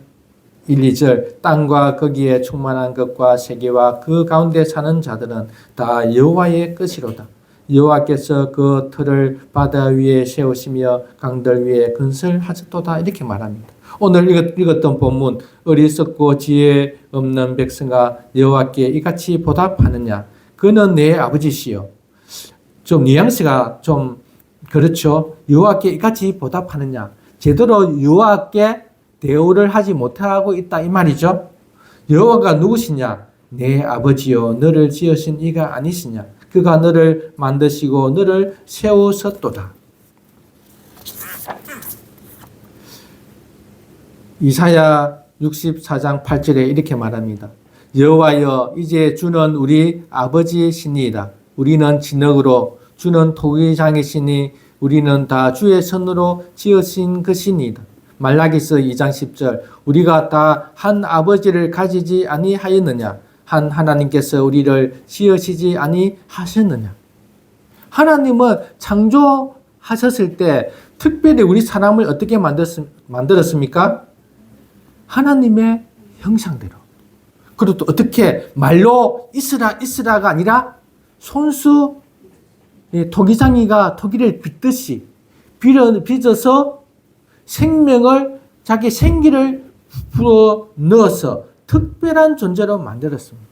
1, 2절 땅과 거기에 충만한 것과 세계와 그 가운데 사는 자들은 다 여호와의 것이로다. 여호와께서 그 터를 바다 위에 세우시며 강들 위에 건설하셨도다. 이렇게 말합니다. 오늘 읽었던 본문 어리석고 지혜 없는 백성아 여호와께 이같이 보답하느냐. 그는 내 아버지시요. 좀 뉘앙스가 좀 그렇죠. 여호와께 이같이 보답하느냐. 제대로 여호와께 대우를 하지 못하고 있다 이 말이죠. 여호와가 누구시냐? 내 아버지요 너를 지으신 이가 아니시냐? 그가 너를 만드시고 너를 세우셨도다. 이사야 64장 8절에 이렇게 말합니다. 여호와여 이제 주는 우리 아버지시니이다. 우리는 진흙으로 주는 토기장이시니 우리는 다 주의 손으로 지으신 것이니이다. 말라기서 2장 10절 우리가 다 한 아버지를 가지지 아니하였느냐 한 하나님께서 우리를 지으시지 아니하셨느냐. 하나님은 창조하셨을 때 특별히 우리 사람을 어떻게 만들었습니까? 하나님의 형상대로. 그리고 또 어떻게 말로 있으라가 아니라 손수 토기장이가 토기를 빚듯이 빚어서 생명을 자기 생기를 불어 넣어서 특별한 존재로 만들었습니다.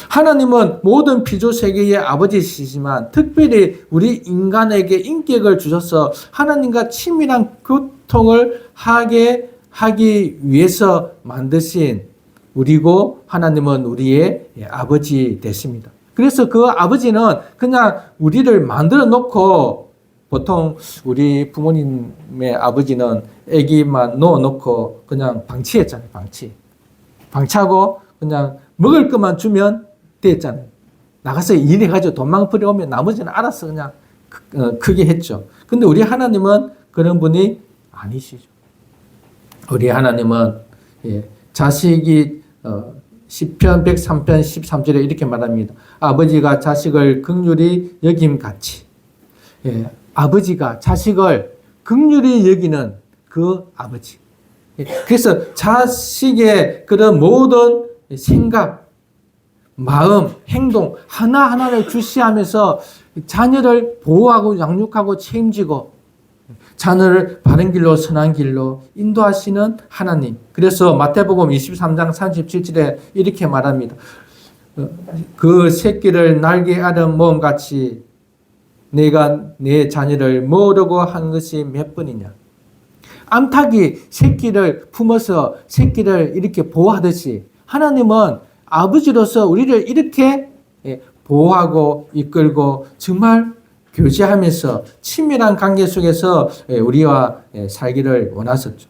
하나님은 모든 피조 세계의 아버지시지만 특별히 우리 인간에게 인격을 주셔서 하나님과 친밀한 교통을 하기 위해서 만드신 우리고 하나님은 우리의 아버지 되십니다. 그래서 그 아버지는 그냥 우리를 만들어 놓고 보통 우리 부모님의 아버지는 아기만 넣어놓고 그냥 방치했잖아요. 방치하고 그냥 먹을 것만 주면 됐잖아요. 나가서 일해가지고 돈만 벌어오면 나머지는 알아서 그냥 크게 했죠. 근데 우리 하나님은 그런 분이 아니시죠. 우리 하나님은 자식이 시편 103편 13절에 이렇게 말합니다. 아버지가 자식을 긍휼히 여김같이 아버지가 자식을 긍휼히 여기는 그 아버지. 그래서 자식의 그런 모든 생각, 마음, 행동 하나하나를 주시하면서 자녀를 보호하고 양육하고 책임지고 자녀를 바른 길로 선한 길로 인도하시는 하나님. 그래서 마태복음 23장 37절에 이렇게 말합니다. 그 새끼를 날개 아른 모험같이 내가 내 자녀를 모으려고 한 것이 몇 번이냐. 암탉이 새끼를 품어서 새끼를 이렇게 보호하듯이 하나님은 아버지로서 우리를 이렇게 보호하고 이끌고 정말 교제하면서 친밀한 관계 속에서 우리와 살기를 원하셨죠.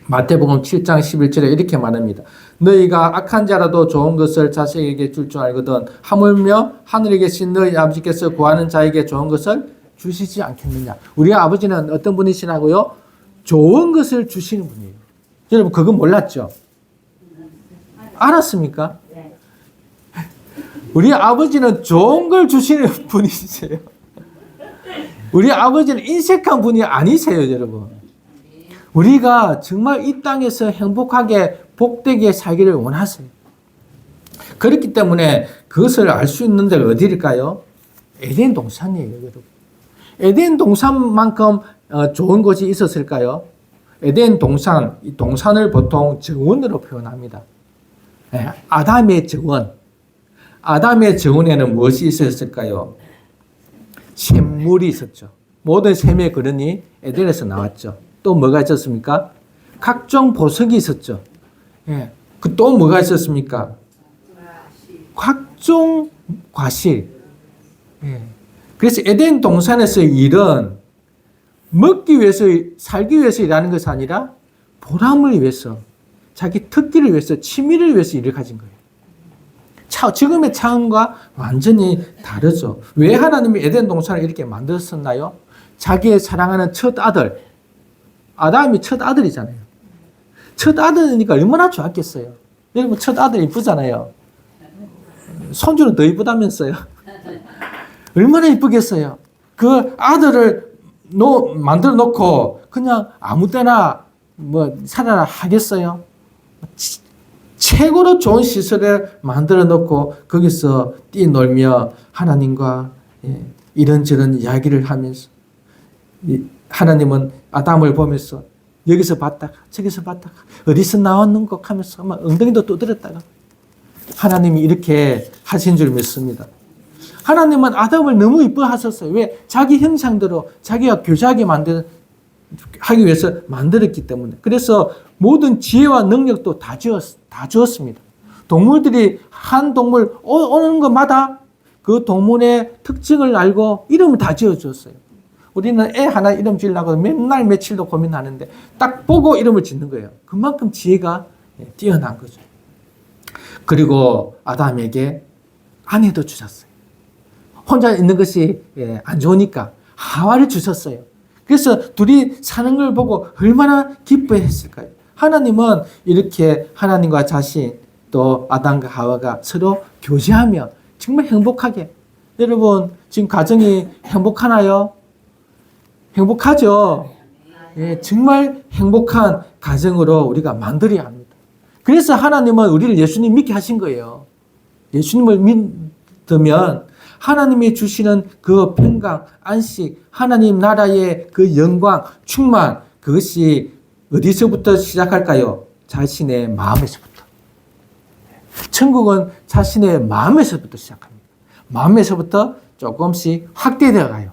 마태복음 7장 11절에 이렇게 말합니다. 너희가 악한 자라도 좋은 것을 자식에게 줄 줄 알거든 하물며 하늘에 계신 너희 아버지께서 구하는 자에게 좋은 것을 주시지 않겠느냐. 우리 아버지는 어떤 분이시라고요? 좋은 것을 주시는 분이에요. 여러분 그거 몰랐죠? 알았습니까? 우리 아버지는 좋은 걸 주시는 분이세요. 우리 아버지는 인색한 분이 아니세요, 여러분. 우리가 정말 이 땅에서 행복하게 복되게 살기를 원하세요. 그렇기 때문에 그것을 알 수 있는 데가 어디일까요? 에덴 동산이에요, 여러분. 에덴 동산만큼 좋은 곳이 있었을까요? 에덴 동산, 이 동산을 보통 정원으로 표현합니다. 아담의 정원. 아담의 정원에는 무엇이 있었을까요? 샘물이 있었죠. 모든 샘의 근원이 에덴에서 나왔죠. 또 뭐가 있었습니까? 각종 보석이 있었죠. 또 뭐가 있었습니까? 각종 과실. 그래서 에덴 동산에서 일은 먹기 위해서, 살기 위해서 일하는 것이 아니라 보람을 위해서, 자기 특기를 위해서, 취미를 위해서 일을 가진 거예요. 지금의 차원과 완전히 다르죠. 왜 하나님이 에덴 동산을 이렇게 만들었었나요? 자기의 사랑하는 첫 아들, 아담이 첫 아들이잖아요. 첫 아들이니까 얼마나 좋았겠어요. 여러분 첫 아들 이쁘잖아요. 손주는 더 이쁘다면서요. 얼마나 이쁘겠어요. 그 아들을 만들어 놓고 그냥 아무 때나 뭐 살아라 하겠어요. 최고로 좋은 시설을 만들어 놓고 거기서 뛰놀며 하나님과 이런저런 이야기를 하면서 하나님은 아담을 보면서 여기서 봤다가 저기서 봤다가 어디서 나왔는 것 하면서 막 엉덩이도 두드렸다가 하나님이 이렇게 하신 줄 믿습니다. 하나님은 아담을 너무 이뻐하셨어요. 왜? 자기 형상대로 자기가 교제하게 하기 위해서 만들었기 때문에. 그래서 모든 지혜와 능력도 다 주었습니다. 동물들이 한 동물 오는 것마다 그 동물의 특징을 알고 이름을 다 지어줬어요. 우리는 애 하나 이름 지으려고 맨날 며칠도 고민하는데 딱 보고 이름을 짓는 거예요. 그만큼 지혜가 뛰어난 거죠. 그리고 아담에게 아내도 주셨어요. 혼자 있는 것이 안 좋으니까 하와를 주셨어요. 그래서 둘이 사는 걸 보고 얼마나 기뻐했을까요? 하나님은 이렇게 하나님과 자신 또 아담과 하와가 서로 교제하며 정말 행복하게. 여러분 지금 가정이 행복하나요? 행복하죠. 정말 행복한 가정으로 우리가 만들어야 합니다. 그래서 하나님은 우리를 예수님 믿게 하신 거예요. 예수님을 믿으면 하나님이 주시는 그 평강, 안식, 하나님 나라의 그 영광, 충만, 그것이 어디서부터 시작할까요? 자신의 마음에서부터. 천국은 자신의 마음에서부터 시작합니다. 마음에서부터 조금씩 확대되어 가요.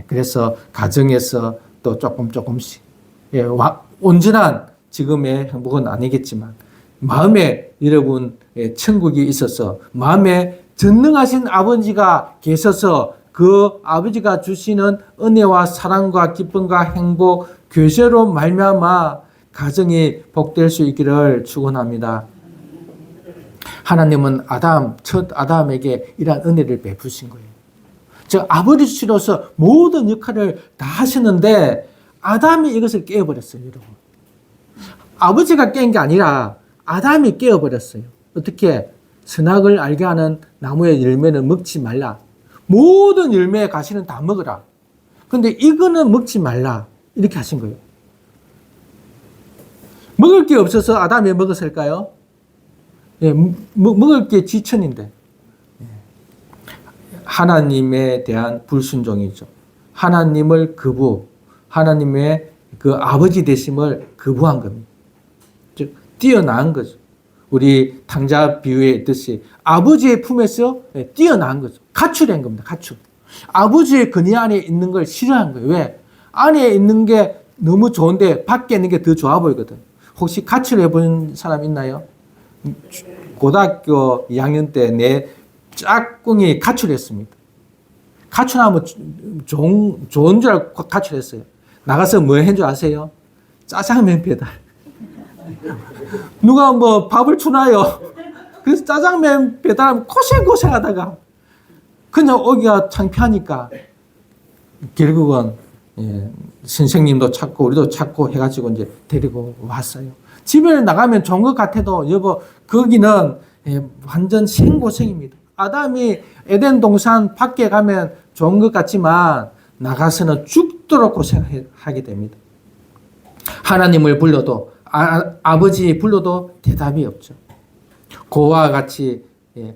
그래서 가정에서 또 조금씩 온전한 지금의 행복은 아니겠지만 마음에 여러분 천국이 있어서 마음에 전능하신 아버지가 계셔서 그 아버지가 주시는 은혜와 사랑과 기쁨과 행복, 교제로 말미암아 가정이 복될 수 있기를 축원합니다. 하나님은 첫 아담에게 이러한 은혜를 베푸신 거예요. 즉 아버지로서 모든 역할을 다 하시는데 아담이 이것을 깨어버렸어요, 여러분. 아버지가 깬 게 아니라 아담이 깨어버렸어요. 어떻게? 선악을 알게 하는 나무의 열매는 먹지 말라. 모든 열매의 가시는 다 먹으라. 근데 이거는 먹지 말라. 이렇게 하신 거예요. 먹을 게 없어서 아담이 먹었을까요? 먹을 게 지천인데. 하나님에 대한 불순종이죠. 하나님을 하나님의 그 아버지 되심을 거부한 겁니다. 즉, 뛰어난 거죠. 우리 탕자 비유에 있듯이 아버지의 품에서 뛰어난 거죠. 가출한 겁니다. 가출. 아버지의 근위 안에 있는 걸 싫어한 거예요. 왜? 안에 있는 게 너무 좋은데 밖에 있는 게 더 좋아 보이거든. 혹시 가출해 본 사람 있나요? 고등학교 2학년 때 내 짝꿍이 가출했습니다. 가출하면 좋은 줄 알고 가출했어요. 나가서 뭐 한 줄 아세요? 짜장면 배달. 누가 뭐 밥을 주나요? 그래서 짜장면 배달하면 고생하다가 그냥 오기가 창피하니까 결국은 선생님도 찾고 우리도 찾고 해가지고 이제 데리고 왔어요. 집에 나가면 좋은 것 같아도 여보 거기는 완전 생고생입니다. 아담이 에덴 동산 밖에 가면 좋은 것 같지만 나가서는 죽도록 고생하게 됩니다. 하나님을 불러도 아버지 불러도 대답이 없죠. 고와 같이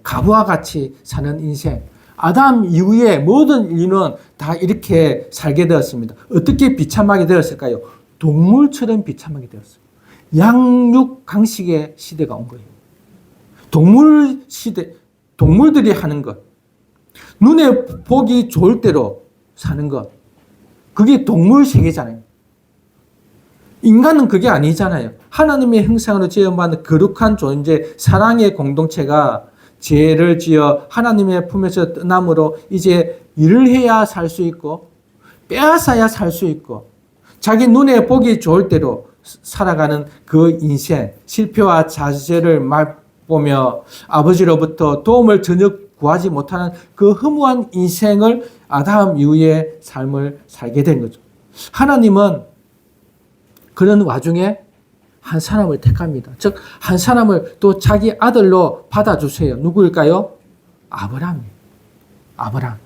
가부와 같이 사는 인생. 아담 이후에 모든 인류는 다 이렇게 살게 되었습니다. 어떻게 비참하게 되었을까요? 동물처럼 비참하게 되었어요. 양육 강식의 시대가 온 거예요. 동물들이 하는 것, 눈에 보기 좋을 대로 사는 것, 그게 동물 세계잖아요. 인간은 그게 아니잖아요. 하나님의 형상으로 지어받은 거룩한 존재, 사랑의 공동체가 죄를 지어 하나님의 품에서 떠남으로 이제 일을 해야 살 수 있고 빼앗아야 살 수 있고 자기 눈에 보기 좋을 대로 살아가는 그 인생, 실패와 좌절을 보며 아버지로부터 도움을 전혀 구하지 못하는 그 허무한 인생을 아담 이후의 삶을 살게 된 거죠. 하나님은 그런 와중에 한 사람을 택합니다. 즉, 한 사람을 또 자기 아들로 받아주세요. 누구일까요? 아브라함이에요. 아브라함.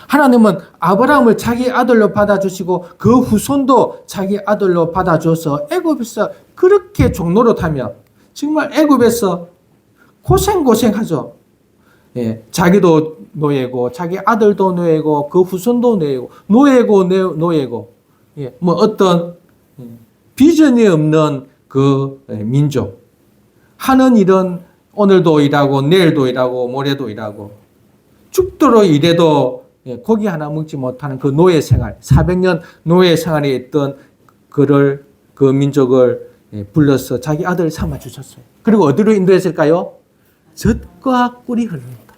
하나님은 아브라함을 자기 아들로 받아주시고 그 후손도 자기 아들로 받아줘서 애굽에서 그렇게 종노릇하며 정말 애굽에서 고생하죠. 예, 자기도 노예고 자기 아들도 노예고 그 후손도 노예고 예, 뭐 어떤 비전이 없는 그 민족. 하는 일은 오늘도 일하고 내일도 일하고 모레도 일하고 죽도록 일해도 고기 하나 먹지 못하는 그 노예 생활, 400년 노예 생활에 있던 그 민족을 불러서 자기 아들을 삼아 주셨어요. 그리고 어디로 인도했을까요? 젖과 꿀이 흐릅니다.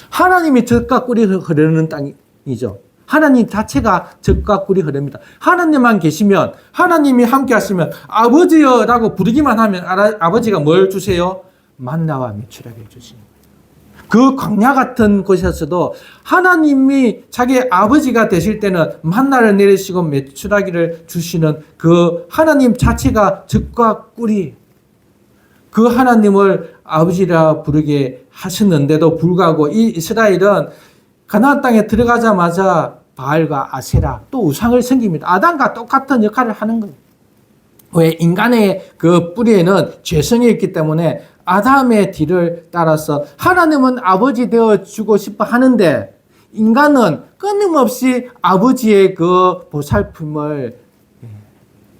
하나님이 젖과 꿀이 흐르는 땅이죠. 하나님 자체가 젖과 꿀이 흐릅니다. 하나님만 계시면, 하나님이 함께 하시면 아버지여라고 부르기만 하면 아버지가 뭘 주세요? 만나와 메추라기를 주십니다. 그 광야 같은 곳에서도 하나님이 자기 아버지가 되실 때는 만나를 내리시고 메추라기를 주시는 그 하나님 자체가 젖과 꿀이, 그 하나님을 아버지라 부르게 하셨는데도 불구하고 이 이스라엘은 가나안 땅에 들어가자마자 바알과 아세라 또 우상을 섬깁니다. 아담과 똑같은 역할을 하는 거예요. 왜? 인간의 그 뿌리에는 죄성이 있기 때문에 아담의 뒤를 따라서 하나님은 아버지 되어주고 싶어 하는데 인간은 끊임없이 아버지의 그 보살핌을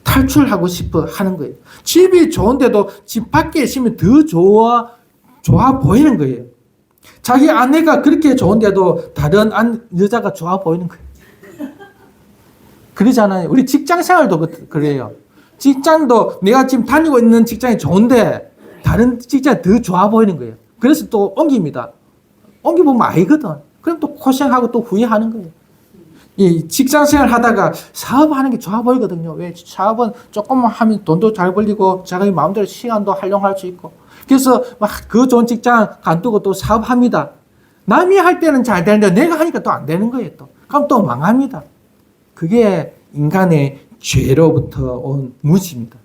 탈출하고 싶어 하는 거예요. 집이 좋은데도 집 밖에 있으면 더 좋아 보이는 거예요. 자기 아내가 그렇게 좋은데도 다른 여자가 좋아 보이는 거예요. 그러잖아요. 우리 직장 생활도 그래요. 직장도 내가 지금 다니고 있는 직장이 좋은데 다른 직장이 더 좋아 보이는 거예요. 그래서 또 옮깁니다. 옮겨보면 아니거든. 그럼 또 고생하고 또 후회하는 거예요. 이 직장 생활 하다가 사업하는 게 좋아 보이거든요. 왜? 사업은 조금만 하면 돈도 잘 벌리고 자기 마음대로 시간도 활용할 수 있고. 그래서 막 그 좋은 직장 간두고 또 사업합니다. 남이 할 때는 잘 되는데 내가 하니까 또 안 되는 거예요. 또. 그럼 또 망합니다. 그게 인간의 죄로부터 온 무지입니다.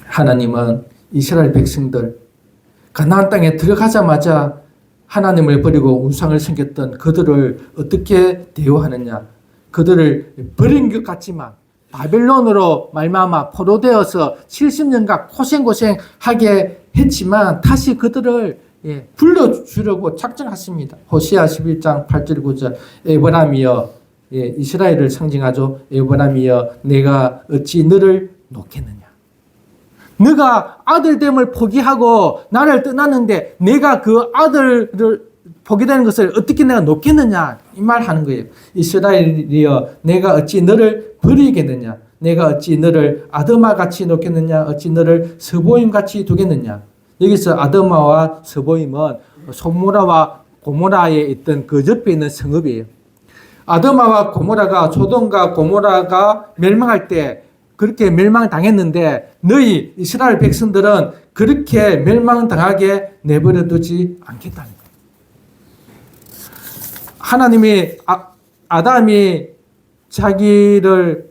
하나님은 이스라엘 백성들 가나안 땅에 들어가자마자 하나님을 버리고 우상을 섬겼던 그들을 어떻게 대우하느냐. 그들을 버린 것 같지만 바벨론으로 말미암아 포로되어서 70년간 고생하게 했지만 다시 그들을 불러주려고 작정했습니다. 호시아 11장 8절 9절 에브라임이여, 이스라엘을 상징하죠. 에브라임이여, 내가 어찌 너를 놓겠느냐. 너가 아들됨을 포기하고 나를 떠났는데 내가 그 아들을 포기되는 것을 어떻게 내가 놓겠느냐, 이 말 하는 거예요. 이스라엘이여, 내가 어찌 너를 버리겠느냐. 내가 어찌 너를 아드마같이 놓겠느냐. 어찌 너를 스보임같이 두겠느냐. 여기서 아드마와 스보임은 소모라와 고모라에 있던 그 옆에 있는 성읍이에요. 아드마와 고모라가, 소돔과 고모라가 멸망할 때 그렇게 멸망당했는데 너희 이스라엘 백성들은 그렇게 멸망당하게 내버려 두지 않겠다는 거예요. 하나님이 아담이 자기를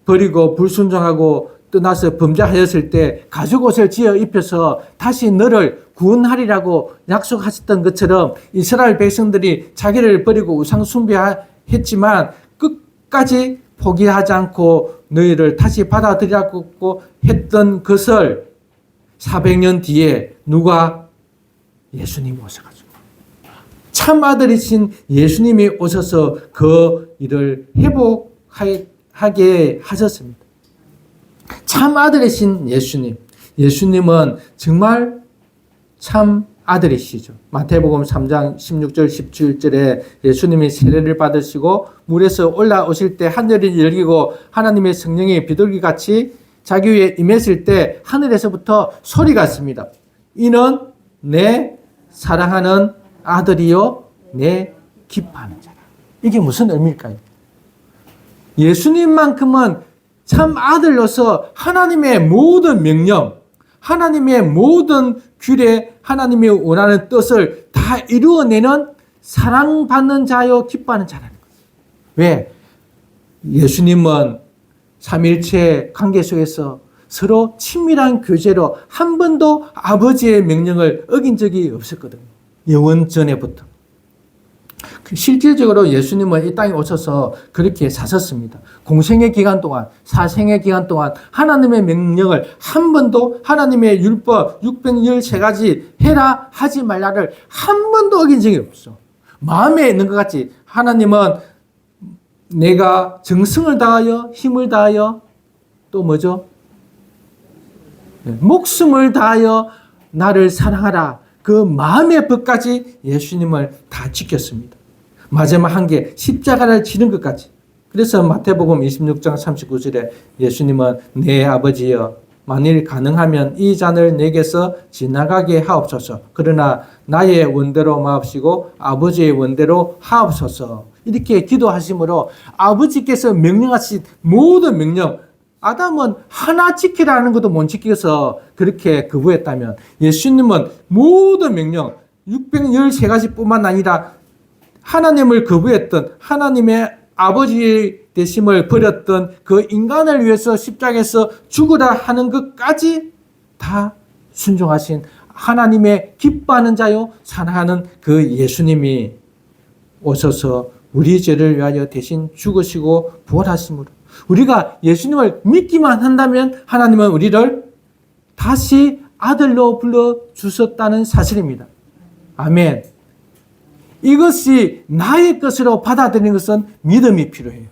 버리고 불순종하고 떠나서 범죄하였을 때 가죽옷을 지어 입혀서 다시 너를 구원하리라고 약속하셨던 것처럼 이스라엘 백성들이 자기를 버리고 우상 숭배했지만 끝까지 포기하지 않고 너희를 다시 받아들이라고 했던 것을 400년 뒤에 누가? 예수님이 오셔가지고 참 아들이신 예수님이 오셔서 그 일을 회복하게 하셨습니다. 참 아들이신 예수님. 예수님은 정말 참 아들이시죠. 마태복음 3장 16절 17절에 예수님이 세례를 받으시고 물에서 올라오실 때 하늘이 열리고 하나님의 성령이 비둘기같이 자기 위에 임했을 때 하늘에서부터 소리가 있습니다. 이는 내 사랑하는 아들이요 내 기뻐하는 자라. 이게 무슨 의미일까요? 예수님만큼은 참 아들로서 하나님의 모든 명령, 하나님의 모든 규례, 하나님이 원하는 뜻을 다 이루어내는 사랑받는 자요 기뻐하는 자라는 거예요. 왜? 예수님은 삼일체 관계 속에서 서로 친밀한 교제로 한 번도 아버지의 명령을 어긴 적이 없었거든요. 영원 전에부터. 실질적으로 예수님은 이 땅에 오셔서 그렇게 사셨습니다. 공생의 기간 동안, 사생의 기간 동안 하나님의 명령을 한 번도 하나님의 율법 613가지 해라 하지 말라를 한 번도 어긴 적이 없어. 마음에 있는 것 같이 하나님은 내가 정성을 다하여 힘을 다하여 또 뭐죠? 목숨을 다하여 나를 사랑하라. 그 마음의 법까지 예수님을 다 지켰습니다. 마지막 한계 십자가를 지는 것까지. 그래서 마태복음 26장 39절에 예수님은 내 아버지여 만일 가능하면 이 잔을 내게서 지나가게 하옵소서. 그러나 나의 원대로 마옵시고 아버지의 원대로 하옵소서. 이렇게 기도하심으로 아버지께서 명령하신 모든 명령, 아담은 하나 지키라는 것도 못 지켜서 그렇게 거부했다면 예수님은 모든 명령 613가지 뿐만 아니라 하나님을 거부했던 하나님의 아버지 되심을 버렸던 그 인간을 위해서 십자가에서 죽으라 하는 것까지 다 순종하신 하나님의 기뻐하는 자요 사랑하는 그 예수님이 오셔서 우리 죄를 위하여 대신 죽으시고 부활하심으로 우리가 예수님을 믿기만 한다면 하나님은 우리를 다시 아들로 불러주셨다는 사실입니다. 아멘. 이것이 나의 것으로 받아들이는 것은 믿음이 필요해요.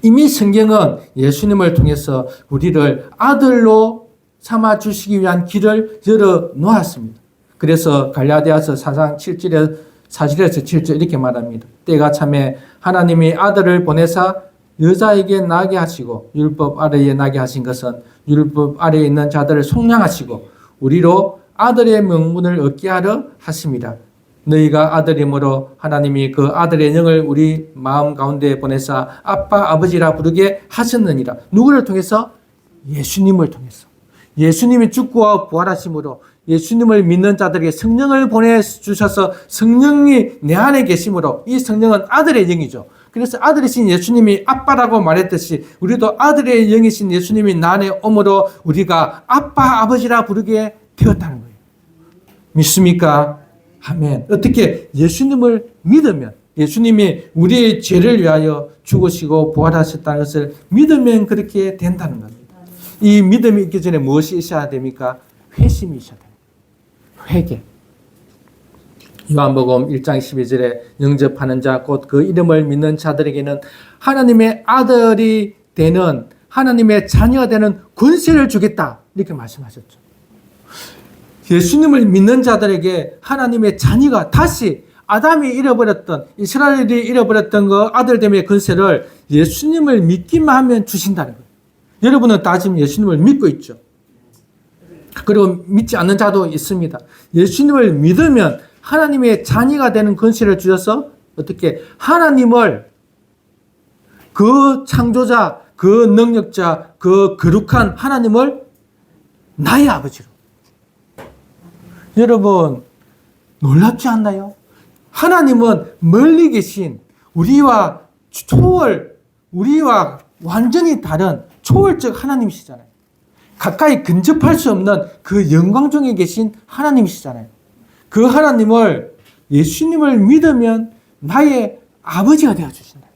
이미 성경은 예수님을 통해서 우리를 아들로 삼아 주시기 위한 길을 열어 놓았습니다. 그래서 갈라디아서 4장 7절에 4절에서 7절 이렇게 말합니다. 때가 참에 하나님이 아들을 보내사 여자에게 나게 하시고 율법 아래에 나게 하신 것은 율법 아래에 있는 자들을 속량하시고 우리로 아들의 명분을 얻게 하려 하십니다. 너희가 아들이므로 하나님이 그 아들의 영을 우리 마음 가운데 보내사 아빠 아버지라 부르게 하셨느니라. 누구를 통해서? 예수님을 통해서. 예수님이 죽고 부활하심으로 예수님을 믿는 자들에게 성령을 보내주셔서 성령이 내 안에 계심으로 이 성령은 아들의 영이죠. 그래서 아들이신 예수님이 아빠라고 말했듯이 우리도 아들의 영이신 예수님이 나 안에 오므로 우리가 아빠 아버지라 부르게 되었다는 거예요. 믿습니까? 아멘. 어떻게 예수님을 믿으면 예수님이 우리의 죄를 위하여 죽으시고 부활하셨다는 것을 믿으면 그렇게 된다는 겁니다. 이 믿음이 있기 전에 무엇이 있어야 됩니까? 회심이 있어야 됩니다. 회개. 요한복음 1장 12절에 영접하는 자 곧 그 이름을 믿는 자들에게는 하나님의 아들이 되는 하나님의 자녀가 되는 권세를 주겠다 이렇게 말씀하셨죠. 예수님을 믿는 자들에게 하나님의 자녀가 다시 아담이 잃어버렸던 이스라엘이 잃어버렸던 그 아들됨의 권세를 예수님을 믿기만 하면 주신다는 거예요. 여러분은 다 지금 예수님을 믿고 있죠. 그리고 믿지 않는 자도 있습니다. 예수님을 믿으면 하나님의 자녀가 되는 권세를 주셔서 어떻게 하나님을 그 창조자, 그 능력자, 그 거룩한 하나님을 나의 아버지로. 여러분 놀랍지 않나요? 하나님은 멀리 계신 우리와 우리와 완전히 다른 초월적 하나님이시잖아요. 가까이 근접할 수 없는 그 영광 중에 계신 하나님이시잖아요. 그 하나님을 예수님을 믿으면 나의 아버지가 되어주신다.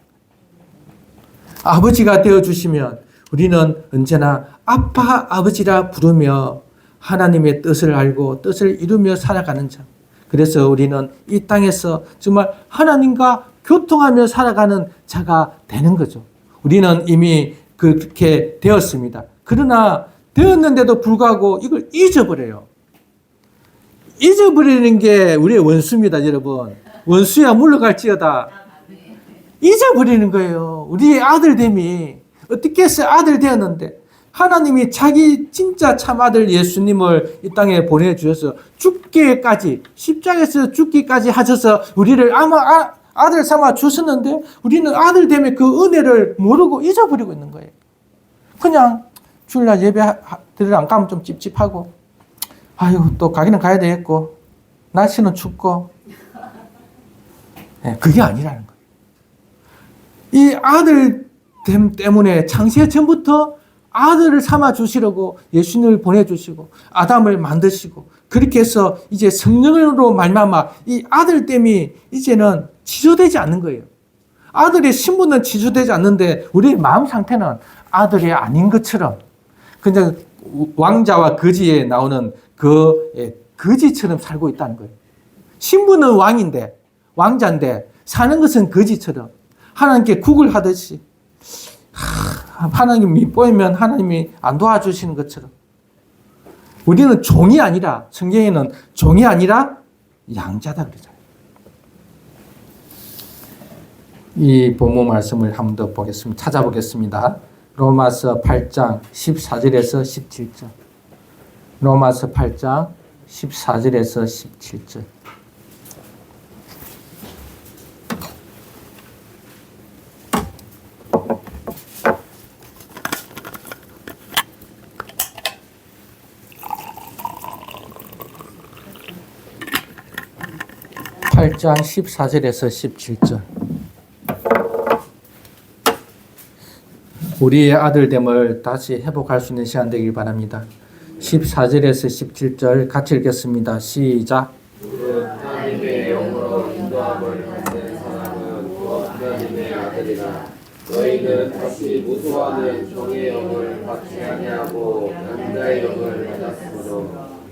아버지가 되어주시면 우리는 언제나 아빠 아버지라 부르며 하나님의 뜻을 알고 뜻을 이루며 살아가는 자. 그래서 우리는 이 땅에서 정말 하나님과 교통하며 살아가는 자가 되는 거죠. 우리는 이미 그렇게 되었습니다. 그러나 되었는데도 불구하고 이걸 잊어버려요. 잊어버리는 게 우리의 원수입니다, 여러분. 원수야 물러갈지어다. 잊어버리는 거예요. 우리의 아들됨이 어떻게 해서 아들 되었는데 하나님이 자기 진짜 참 아들 예수님을 이 땅에 보내주셔서 죽기까지 십자가에서 죽기까지 하셔서 우리를 아들 삼아 주셨는데 우리는 아들됨의 그 은혜를 모르고 잊어버리고 있는 거예요. 그냥 주일날 예배 드리러 안 가면 좀 찝찝하고, 아유, 또 가기는 가야 되겠고, 날씨는 춥고. 네, 그게 아니라는 거예요. 이 아들 때문에 창세 전부터 아들을 삼아 주시려고 예수님을 보내주시고 아담을 만드시고 그렇게 해서 이제 성령으로 말미암아 이 아들 때문에 이제는 치료되지 않는 거예요. 아들의 신분은 치료되지 않는데 우리의 마음 상태는 아들이 아닌 것처럼 그냥 왕자와 거지에 나오는 그 거지처럼 살고 있다는 거예요. 신분은 왕인데 왕자인데 사는 것은 거지처럼 하나님께 구걸하듯이 하나님이 보이면 하나님이 안 도와주시는 것처럼 우리는 종이 아니라 성경에는 종이 아니라 양자다 그러잖아요. 이 본문 말씀을 한 번 더 보겠습니다. 찾아보겠습니다. 로마서 8장 14절에서 17절. 로마서 8장 14절에서 17절. (8장) 14절에서 17절. 우리의 아들됨을 다시 회복할 수 있는 시간 되길 바랍니다. 14절에서 17절 같이 읽겠습니다. 시작. 하나님의 영으로 인도함을 받는 사람은 곧 하나님의 아들이라. 너희는 다시 무수하는 종의 영을 받지 아니하고 양자의 영을 받았으므로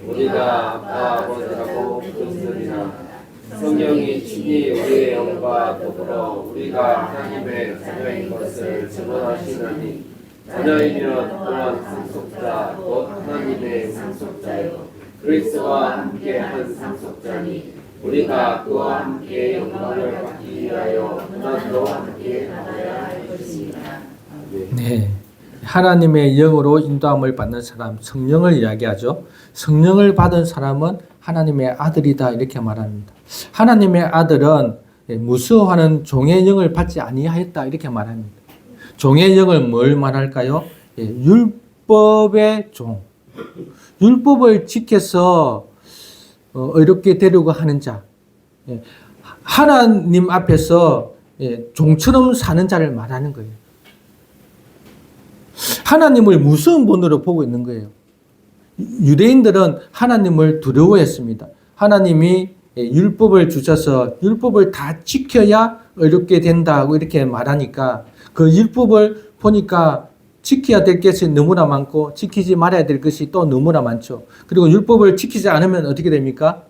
우리가 아빠 아버지라고 부르느니라. 성령이 친히 우리의 영과 더불어 우리가 하나님의 자녀인 것을 증언하시나니 자녀이면 또한 상속자 곧 하나님의 상속자요 그리스도와 함께한 상속자니 우리가 그와 함께 영광을 받기 위하여 고난도 함께 받아야 할 것입니다. 네. 하나님의 영으로 인도함을 받는 사람, 성령을 이야기하죠. 성령을 받은 사람은 하나님의 아들이다 이렇게 말합니다. 하나님의 아들은 무서워하는 종의 영을 받지 아니하였다 이렇게 말합니다. 종의 영을 뭘 말할까요? 율법의 종. 율법을 지켜서 의롭게 되려고 하는 자. 하나님 앞에서 종처럼 사는 자를 말하는 거예요. 하나님을 무서운 본으로 보고 있는 거예요. 유대인들은 하나님을 두려워했습니다. 하나님이 율법을 주셔서 율법을 다 지켜야 의롭게 된다고 이렇게 말하니까 그 율법을 보니까 지켜야 될 것이 너무나 많고 지키지 말아야 될 것이 또 너무나 많죠. 그리고 율법을 지키지 않으면 어떻게 됩니까?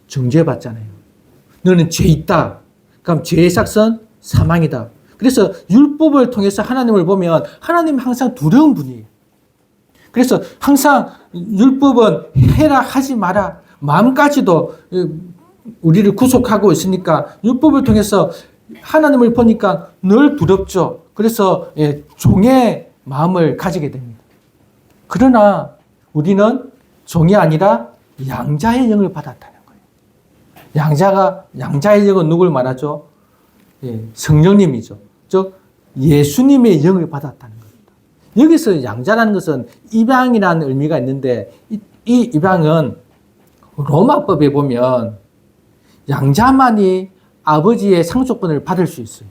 정죄받잖아요. 너는 죄 있다. 그럼 죄의 삭선 사망이다. 그래서 율법을 통해서 하나님을 보면 하나님은 항상 두려운 분이에요. 그래서 항상 율법은 해라 하지 마라 마음까지도 우리를 구속하고 있으니까 율법을 통해서 하나님을 보니까 늘 두렵죠. 그래서 종의 마음을 가지게 됩니다. 그러나 우리는 종이 아니라 양자의 영을 받았다는 거예요. 양자의 영은 누굴 말하죠? 성령님이죠. 즉 예수님의 영을 받았다는 겁니다. 여기서 양자라는 것은 입양이라는 의미가 있는데 이 입양은 로마법에 보면 양자만이 아버지의 상속분을 받을 수 있어요.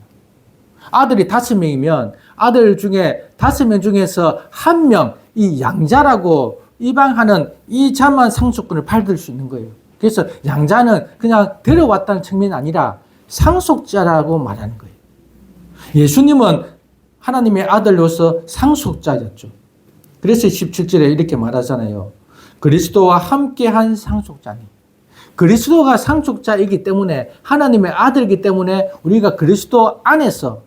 아들이 5명이면 아들 중에 5명 중에서 1명 이 양자라고 입양하는 이 자만 상속분을 받을 수 있는 거예요. 그래서 양자는 그냥 데려왔다는 측면이 아니라 상속자라고 말하는 거예요. 예수님은 하나님의 아들로서 상속자였죠. 그래서 17절에 이렇게 말하잖아요. 그리스도와 함께한 상속자니. 그리스도가 상속자이기 때문에 하나님의 아들이기 때문에 우리가 그리스도 안에서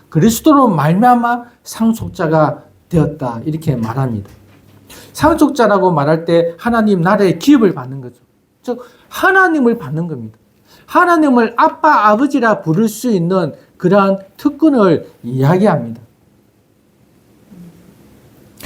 그리스도로 말미암아 상속자가 되었다 이렇게 말합니다. 상속자라고 말할 때 하나님 나라의 기업을 받는 거죠. 즉 하나님을 받는 겁니다. 하나님을 아빠 아버지라 부를 수 있는 그러한 특권을 이야기합니다.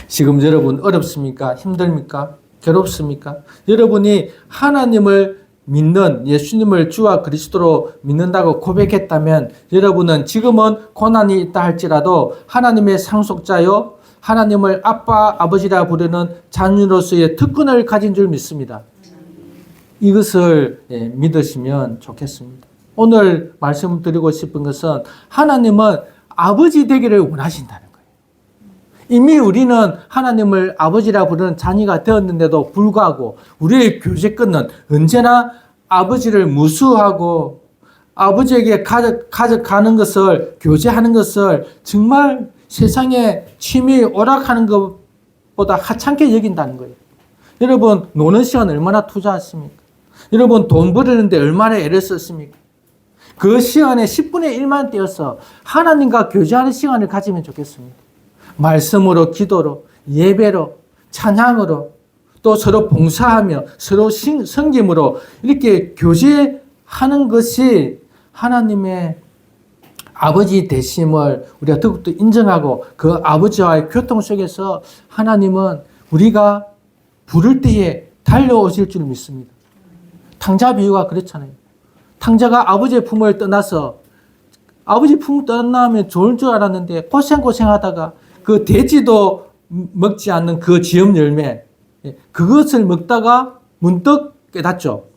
지금 여러분 어렵습니까? 힘듭니까? 괴롭습니까? 여러분이 하나님을 믿는 예수님을 주와 그리스도로 믿는다고 고백했다면 여러분은 지금은 고난이 있다 할지라도 하나님의 상속자요 하나님을 아빠, 아버지라 부르는 자녀로서의 특권을 가진 줄 믿습니다. 이것을 믿으시면 좋겠습니다. 오늘 말씀드리고 싶은 것은 하나님은 아버지 되기를 원하신다는 거예요. 이미 우리는 하나님을 아버지라 부르는 자녀가 되었는데도 불구하고 우리의 교제권은 언제나 아버지를 무수하고 아버지에게 가져가는 것을, 교제하는 것을 정말 세상에 취미 오락하는 것보다 하찮게 여긴다는 거예요. 여러분, 노는 시간 얼마나 투자하십니까? 여러분, 돈 벌이는데 얼마나 애를 썼습니까? 그 시간에 10분의 1만 떼어서 하나님과 교제하는 시간을 가지면 좋겠습니다. 말씀으로, 기도로, 예배로, 찬양으로, 또 서로 봉사하며 서로 섬김으로 이렇게 교제하는 것이 하나님의 아버지 되심을 우리가 더욱더 인정하고 그 아버지와의 교통 속에서 하나님은 우리가 부를 때에 달려오실 줄 믿습니다. 탕자 비유가 그렇잖아요. 탕자가 아버지의 품을 떠나서 아버지 품 떠나면 좋을 줄 알았는데 고생하다가 그 돼지도 먹지 않는 그 지엄 열매, 그것을 먹다가 문득 깨닫죠.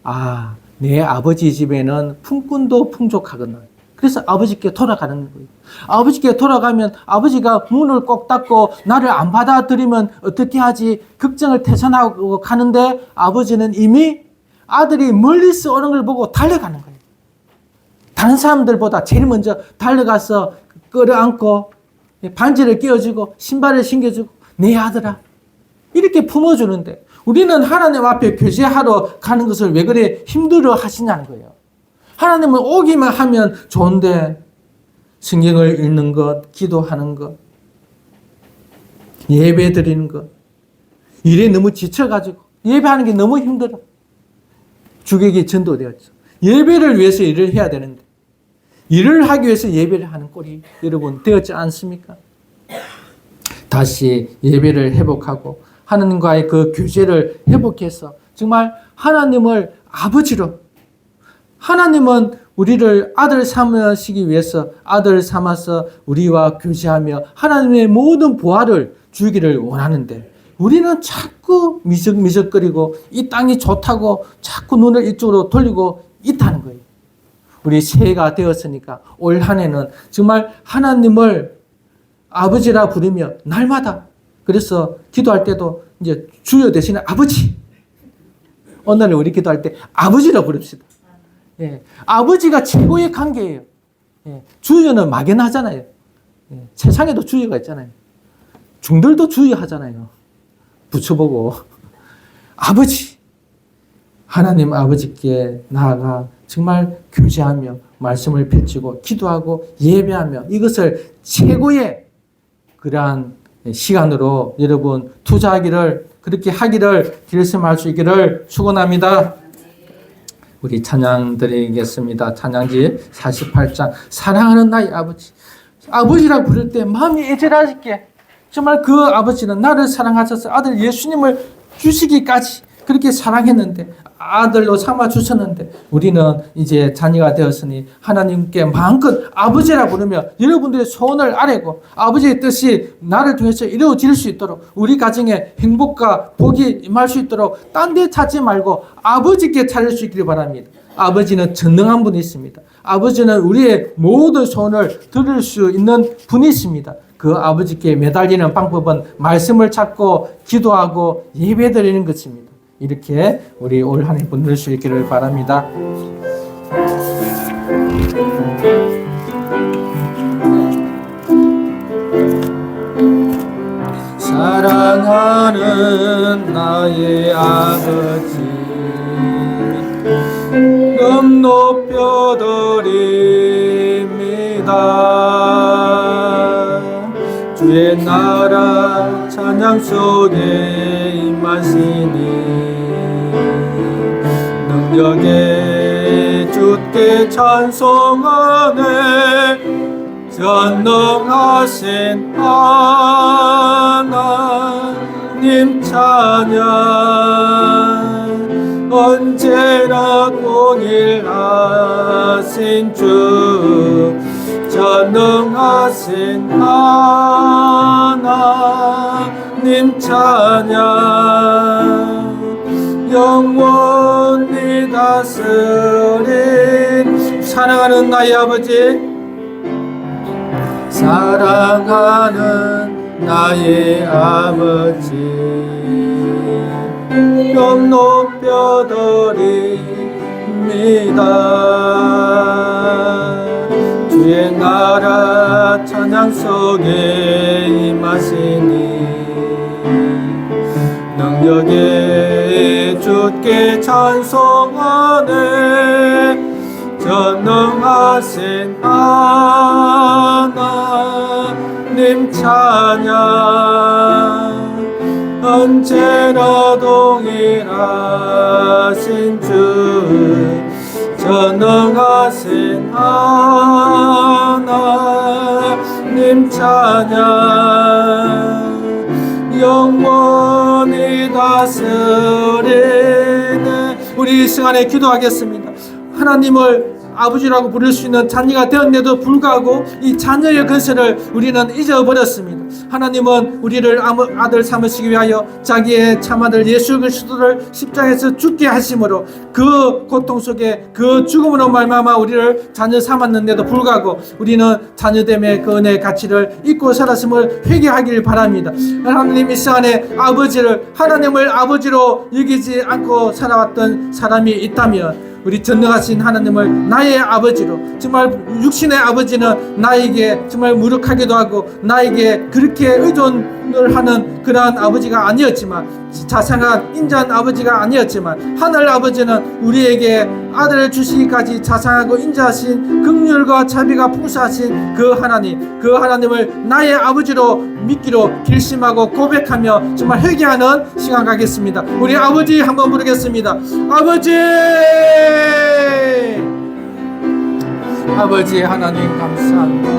아, 내 아버지 집에는 품꾼도 풍족하구나. 그래서 아버지께 돌아가는 거예요. 아버지께 돌아가면 아버지가 문을 꼭 닫고 나를 안 받아들이면 어떻게 하지? 걱정을 태산하고 가는데 아버지는 이미 아들이 멀리서 오는 걸 보고 달려가는 거예요. 다른 사람들보다 제일 먼저 달려가서 끌어안고 반지를 끼워주고 신발을 신겨주고 내 아들아 이렇게 품어주는데 우리는 하나님 앞에 교제하러 가는 것을 왜 그래 힘들어 하시냐는 거예요. 하나님은 오기만 하면 좋은데 성경을 읽는 것, 기도하는 것, 예배 드리는 것, 일에 너무 지쳐가지고 예배하는 게 너무 힘들어. 주객이 전도되었죠. 예배를 위해서 일을 해야 되는데 일을 하기 위해서 예배를 하는 꼴이 여러분 되었지 않습니까? 다시 예배를 회복하고 하나님과의 그 교제를 회복해서 정말 하나님을 아버지로, 하나님은 우리를 아들 삼으시기 위해서 아들 삼아서 우리와 교제하며 하나님의 모든 보화를 주기를 원하는데 우리는 자꾸 미적미적거리고 이 땅이 좋다고 자꾸 눈을 이쪽으로 돌리고 있다는 거예요. 우리 새해가 되었으니까 올 한 해는 정말 하나님을 아버지라 부르며 날마다, 그래서 기도할 때도 이제 주여 대신에 아버지, 오늘 우리 기도할 때 아버지라 부릅시다. 예, 아버지가 최고의 관계예요. 예, 주여는 막연하잖아요. 예, 세상에도 주여가 있잖아요. 중들도 주여 하잖아요. 붙여보고 아버지, 하나님 아버지께 나아가 정말 교제하며 말씀을 펼치고 기도하고 예배하며 이것을 최고의 그러한 시간으로 여러분 투자하기를, 그렇게 하기를 결심할 수 있기를 축원합니다. 우리 찬양 드리겠습니다. 찬양지 48장 사랑하는 나의 아버지. 아버지라고 부를 때 마음이 애절하게 정말 그 아버지는 나를 사랑하셔서 아들 예수님을 주시기까지 그렇게 사랑했는데 아들로 삼아 주셨는데 우리는 이제 자녀가 되었으니 하나님께 마음껏 아버지라 부르며 여러분들의 소원을 아뢰고 아버지의 뜻이 나를 통해서 이루어질 수 있도록 우리 가정에 행복과 복이 임할 수 있도록 딴 데 찾지 말고 아버지께 찾을 수 있기를 바랍니다. 아버지는 전능한 분이십니다. 아버지는 우리의 모든 소원을 들을 수 있는 분이십니다. 그 아버지께 매달리는 방법은 말씀을 찾고 기도하고 예배드리는 것입니다. 이렇게 우리 올 한 해 보낼 수 있기를 바랍니다. 사랑하는 나의 아버지, 금 높여드립니다. 주의 나라 찬양 속에 임하시니 능력에 주께 찬송하네. 전능하신 하나님 찬양, 언제나 동일하신 주 전능하신 하나님 찬양 영원히 다스린 사랑하는 나의 아버지 사랑하는 나의 아버지 좀 높여드립니다. 주의 나라 찬양 속에 임하시니 능력에 주께 찬송하네. 전능하신 하나님 찬양 언제나 동일하신 주 전능하신 하나님 찬양 영원히 다스리네. 우리 이 시간에 기도하겠습니다. 하나님을 아버지라고 부를 수 있는 자녀가 되었는데도 불구하고 이 자녀의 근세를 우리는 잊어버렸습니다. 하나님은 우리를 아들 삼으시기 위하여 자기의 참아들 예수 그리스도를 십자가에서 죽게 하심으로 그 고통 속에 그 죽음으로 말미암아 우리를 자녀 삼았는데도 불구하고 우리는 자녀됨의 그 은혜의 가치를 잊고 살았음을 회개하길 바랍니다. 하나님 이 시간에 하나님을 아버지로 여기지 않고 살아왔던 사람이 있다면 우리 전능하신 하나님을 나의 아버지로, 정말 육신의 아버지는 나에게 정말 무력하기도 하고 나에게 그렇게 의존을 하는 그러한 아버지가 아니었지만, 자상한 인자한 아버지가 아니었지만, 하늘 아버지는 우리에게 아들을 주시기까지 자상하고 인자하신 긍휼과 자비가 풍성하신 그 하나님을 나의 아버지로 믿기로 결심하고 고백하며 정말 회개하는 시간 가겠습니다. 우리 아버지 한번 부르겠습니다. 아버지 하나님 감사합니다.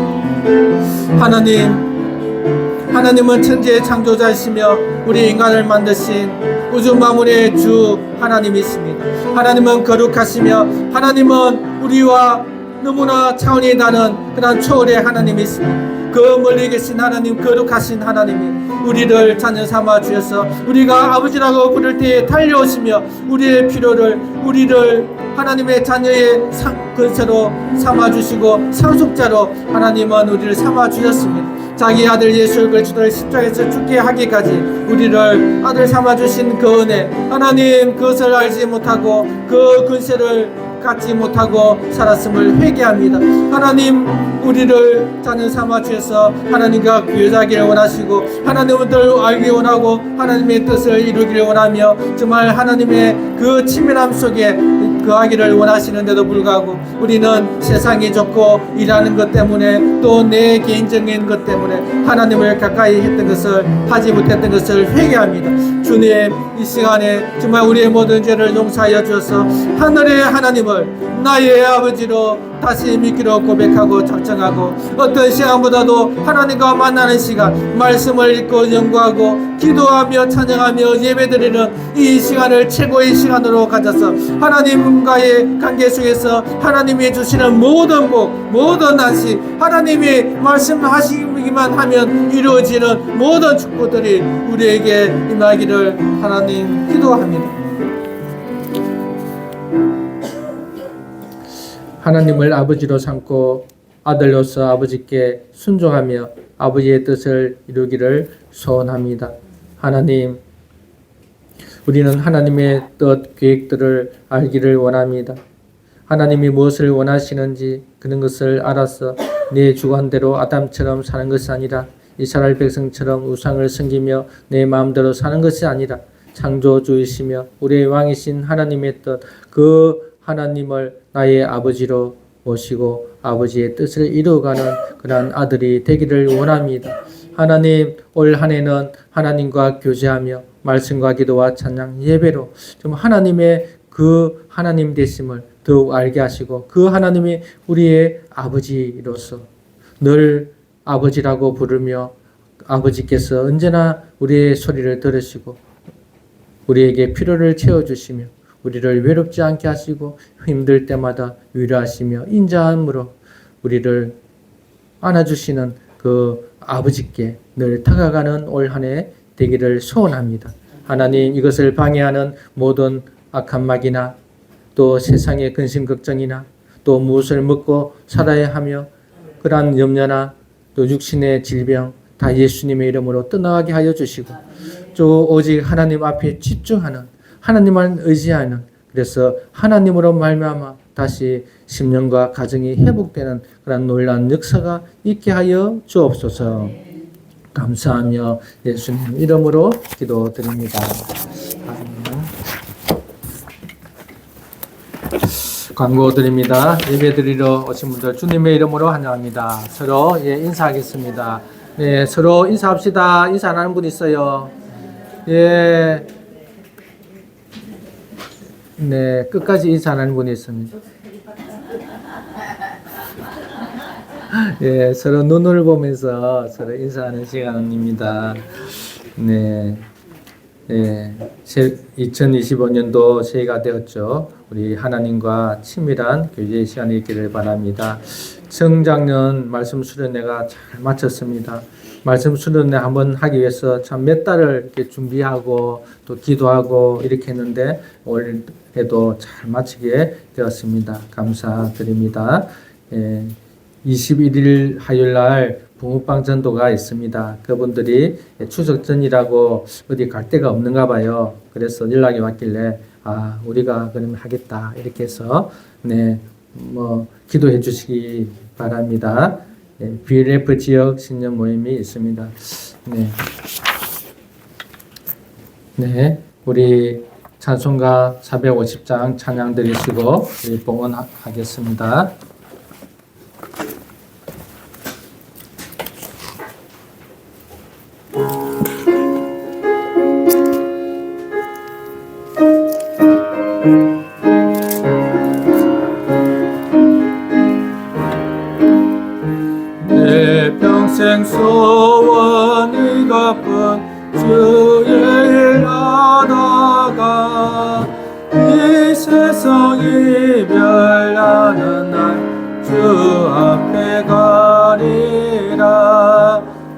하나님은 천지의 창조자이시며 우리 인간을 만드신 우주 만물의 주 하나님이십니다. 하나님은 거룩하시며 하나님은 우리와 너무나 차원이 다른 그런 초월의 하나님이십니다. 그 멀리 계신 하나님, 거룩하신 하나님이 우리를 자녀 삼아 주셔서 우리가 아버지라고 부를 때에 달려오시며 우리의 필요를, 우리를 하나님의 자녀의 근세로 삼아 주시고 상속자로 하나님은 우리를 삼아 주셨습니다. 자기 아들 예수 그리스도를 십자가에서 죽게 하기까지 우리를 아들 삼아 주신 그 은혜, 하나님 그것을 알지 못하고 그 근세를 갖지 못하고 살았음을 회개합니다. 하나님 우리를 자녀 삼아 주셔서 하나님과 교제하기를 원하시고 하나님을 더 알기 원하고 하나님의 뜻을 이루기를 원하며 정말 하나님의 그 친밀함 속에 거하기를 원하시는데도 불구하고 우리는 세상이 좋고 일하는 것 때문에 또 내 개인적인 것 때문에 하나님을 가까이 했던 것을 하지 못했던 것을 회개합니다. 주님 이 시간에 정말 우리의 모든 죄를 용서하여 주셔서 하늘의 하나님을 나의 아버지로 다시 믿기로 고백하고 작정하고 어떤 시간보다도 하나님과 만나는 시간, 말씀을 읽고 연구하고 기도하며 찬양하며 예배드리는 이 시간을 최고의 시간으로 가져서 하나님과의 관계 속에서 하나님이 주시는 모든 복, 모든 안식, 하나님이 말씀하시기만 하면 이루어지는 모든 축복들이 우리에게 임하기를 하나님 기도합니다. 하나님을 아버지로 삼고 아들로서 아버지께 순종하며 아버지의 뜻을 이루기를 소원합니다. 하나님, 우리는 하나님의 뜻, 계획들을 알기를 원합니다. 하나님이 무엇을 원하시는지 그런 것을 알아서 내 주관대로 아담처럼 사는 것이 아니라 이스라엘 백성처럼 우상을 섬기며 내 마음대로 사는 것이 아니라 창조주이시며 우리의 왕이신 하나님의 뜻, 그 하나님을 나의 아버지로 모시고 아버지의 뜻을 이루어가는 그런 아들이 되기를 원합니다. 하나님, 올 한 해는 하나님과 교제하며 말씀과 기도와 찬양, 예배로 좀 하나님의 그 하나님 되심을 더욱 알게 하시고 그 하나님이 우리의 아버지로서 늘 아버지라고 부르며 아버지께서 언제나 우리의 소리를 들으시고 우리에게 필요를 채워주시며 우리를 외롭지 않게 하시고 힘들 때마다 위로하시며 인자함으로 우리를 안아주시는 그 아버지께 늘 다가가는 올 한 해 되기를 소원합니다. 하나님, 이것을 방해하는 모든 악한 마귀나 또 세상의 근심 걱정이나 또 무엇을 먹고 살아야 하며 그러한 염려나 또 육신의 질병 다 예수님의 이름으로 떠나가게 하여 주시고 또 오직 하나님 앞에 집중하는 하나님만 의지하는 그래서 하나님으로 말미암아 다시 심령과 가정이 회복되는 그런 놀라운 역사가 있게 하여 주옵소서. 감사하며 예수님 이름으로 기도드립니다. 아멘. 광고 드립니다. 예배 드리러 오신 분들 주님의 이름으로 환영합니다. 서로 인사하겠습니다. 네, 서로 인사합시다. 인사 안 하는 분 있어요? 예. 네, 끝까지 인사 안 하는 분이 있습니다. 예, 서로 눈을 보면서 서로 인사하는 시간입니다. 네. 예, 2025년도 새해가 되었죠. 우리 하나님과 친밀한 교제의 시간이 있기를 바랍니다. 정작년 말씀 수련회가 잘 마쳤습니다. 말씀 수련회 한번 하기 위해서 참 몇 달을 이렇게 준비하고 또 기도하고 이렇게 했는데 올해도 잘 마치게 되었습니다. 감사드립니다. 예, 21일 화요일 날 붕어빵 전도가 있습니다. 그분들이 추석 전이라고 어디 갈 데가 없는가 봐요. 그래서 연락이 왔길래 우리가 그러면 하겠다 이렇게 해서 네, 기도해 주시기 바랍니다. 네, BLF 지역 신년 모임이 있습니다. 네. 네, 우리 찬송가 450장 찬양 드리시고 우리 봉헌하겠습니다. 내 평생 소원이 갚은 주의 일 하다가 이 세상 이별하는 날 주 앞에 가리라.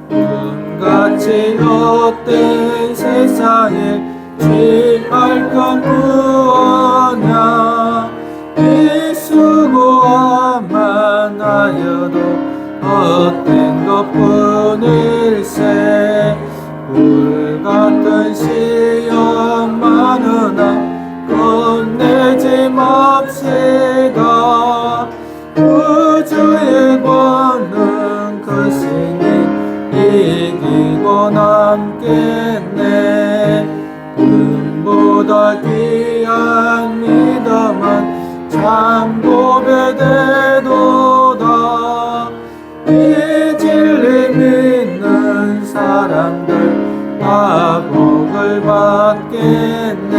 눈같이 헛된 세상에 취할 건 무엇냐. 이 수고함만 하여도 헛된 것뿐일세. 불같은 시험 많으나 끝내지 맙시다. 우주의 권능 크시니 이기고 남겠네. 은보다 귀한 믿음은 참 고배되도다. 이 진리 믿는 사람들 다 복을 받겠네.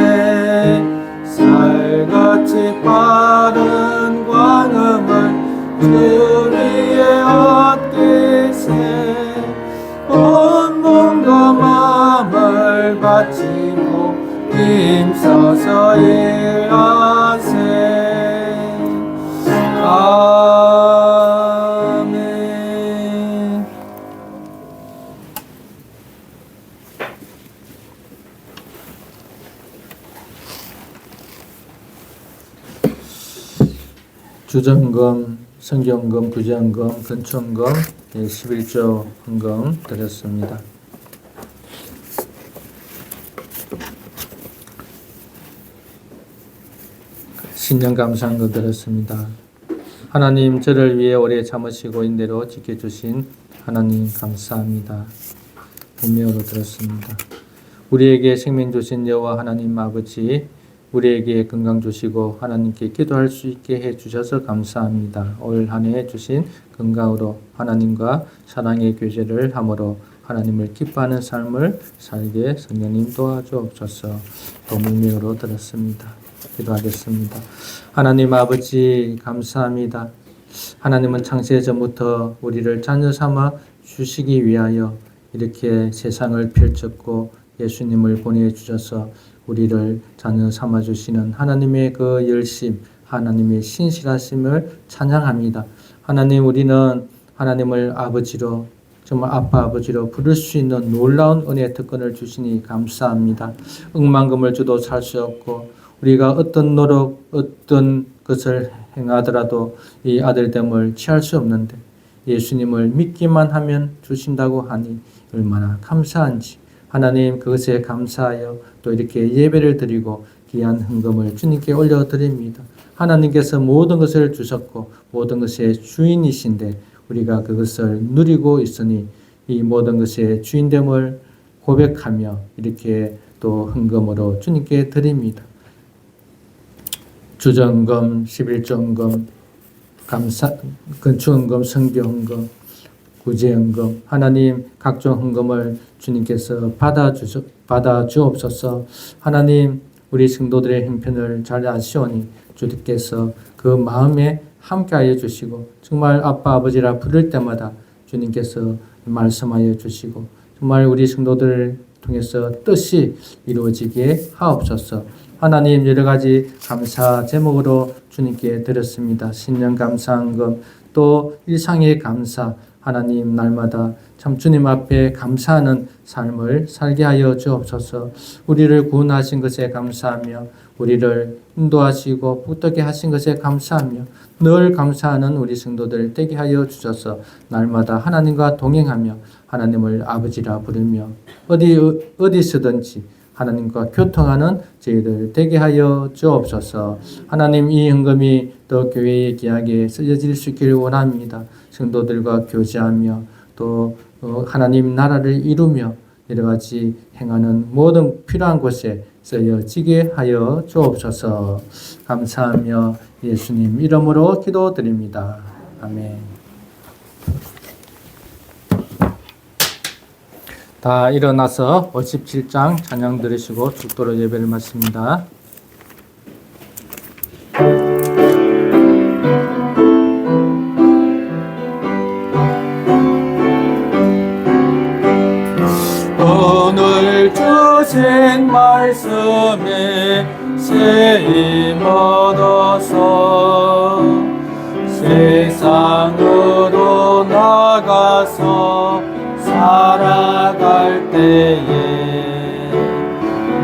살같이 빠른 광음을 주 위에 얻기세. 온 몸과 마음을 바치고 힘써서 일하세. 아멘. 주전금, 성경금, 구제헌금, 근총금, 11조 헌금 드렸습니다. 신년 감사헌금 드렸습니다. 하나님, 저를 위해 오래 참으시고 인대로 지켜주신 하나님 감사합니다. 분명으로 들었습니다. 우리에게 생명 주신 여호와 하나님 아버지, 우리에게 건강 주시고 하나님께 기도할 수 있게 해주셔서 감사합니다. 올 한 해 주신 건강으로 하나님과 사랑의 교제를 함으로 하나님을 기뻐하는 삶을 살게 성령님 도와주옵소서. 또 문명으로 들었습니다. 기도하겠습니다. 하나님 아버지 감사합니다. 하나님은 창세 전부터 우리를 자녀 삼아 주시기 위하여 이렇게 세상을 펼쳤고 예수님을 보내주셔서 우리를 자녀 삼아주시는 하나님의 그 열심, 하나님의 신실하심을 찬양합니다. 하나님, 우리는 하나님을 아버지로 정말 아빠 아버지로 부를 수 있는 놀라운 은혜의 특권을 주시니 감사합니다. 억만금을 줘도 살 수 없고 우리가 어떤 노력 어떤 것을 행하더라도 이 아들됨을 취할 수 없는데 예수님을 믿기만 하면 주신다고 하니 얼마나 감사한지 하나님 그것에 감사하여 또 이렇게 예배를 드리고 귀한 헌금을 주님께 올려드립니다. 하나님께서 모든 것을 주셨고 모든 것의 주인이신데 우리가 그것을 누리고 있으니 이 모든 것의 주인됨을 고백하며 이렇게 또 헌금으로 주님께 드립니다. 주정금, 11조헌금, 건축헌금, 성교헌금, 구제헌금 하나님 각종 헌금을 주님께서 받아 주옵소서. 하나님 우리 성도들의 형편을 잘 아시오니 주님께서 그 마음에 함께하여 주시고 정말 아빠 아버지라 부를 때마다 주님께서 말씀하여 주시고 정말 우리 성도들을 통해서 뜻이 이루어지게 하옵소서. 하나님 여러 가지 감사 제목으로 주님께 드렸습니다. 신년 감사헌금 또 일상의 감사 하나님 날마다 참 주님 앞에 감사하는 삶을 살게 하여 주옵소서. 우리를 구원하신 것에 감사하며 우리를 인도하시고 붙들게 하신 것에 감사하며 늘 감사하는 우리 성도들 되게 하여 주셔서 날마다 하나님과 동행하며 하나님을 아버지라 부르며 어디서든지 하나님과 교통하는 저희들 되게 하여 주옵소서. 하나님 이 헌금이 또 교회의 기약에 쓰여질 수 있기를 원합니다. 성도들과 교제하며 또 하나님 나라를 이루며 여러 가지 행하는 모든 필요한 곳에 쓰여지게 하여 주옵소서. 감사하며 예수님 이름으로 기도드립니다. 아멘. 다 일어나서 57장 찬양 들으시고 죽도록 예배를 마칩니다. 오늘 주신 말씀에 세임 얻어서 세상으로 나가서 살아갈 때에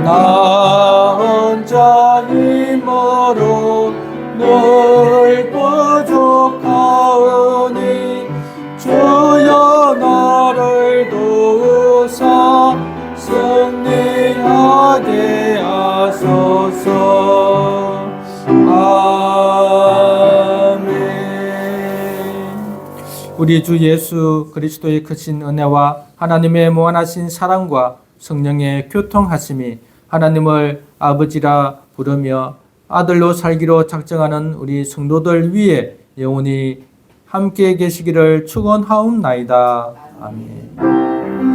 나 혼자 힘으로 늘 부족하오니 주여 나를 도우사 승리하게 하소서. 아멘. 우리 주 예수 그리스도의 크신 은혜와 하나님의 무한하신 사랑과 성령의 교통하심이 하나님을 아버지라 부르며 아들로 살기로 작정하는 우리 성도들 위에 영원히 함께 계시기를 축원하옵나이다. 아멘.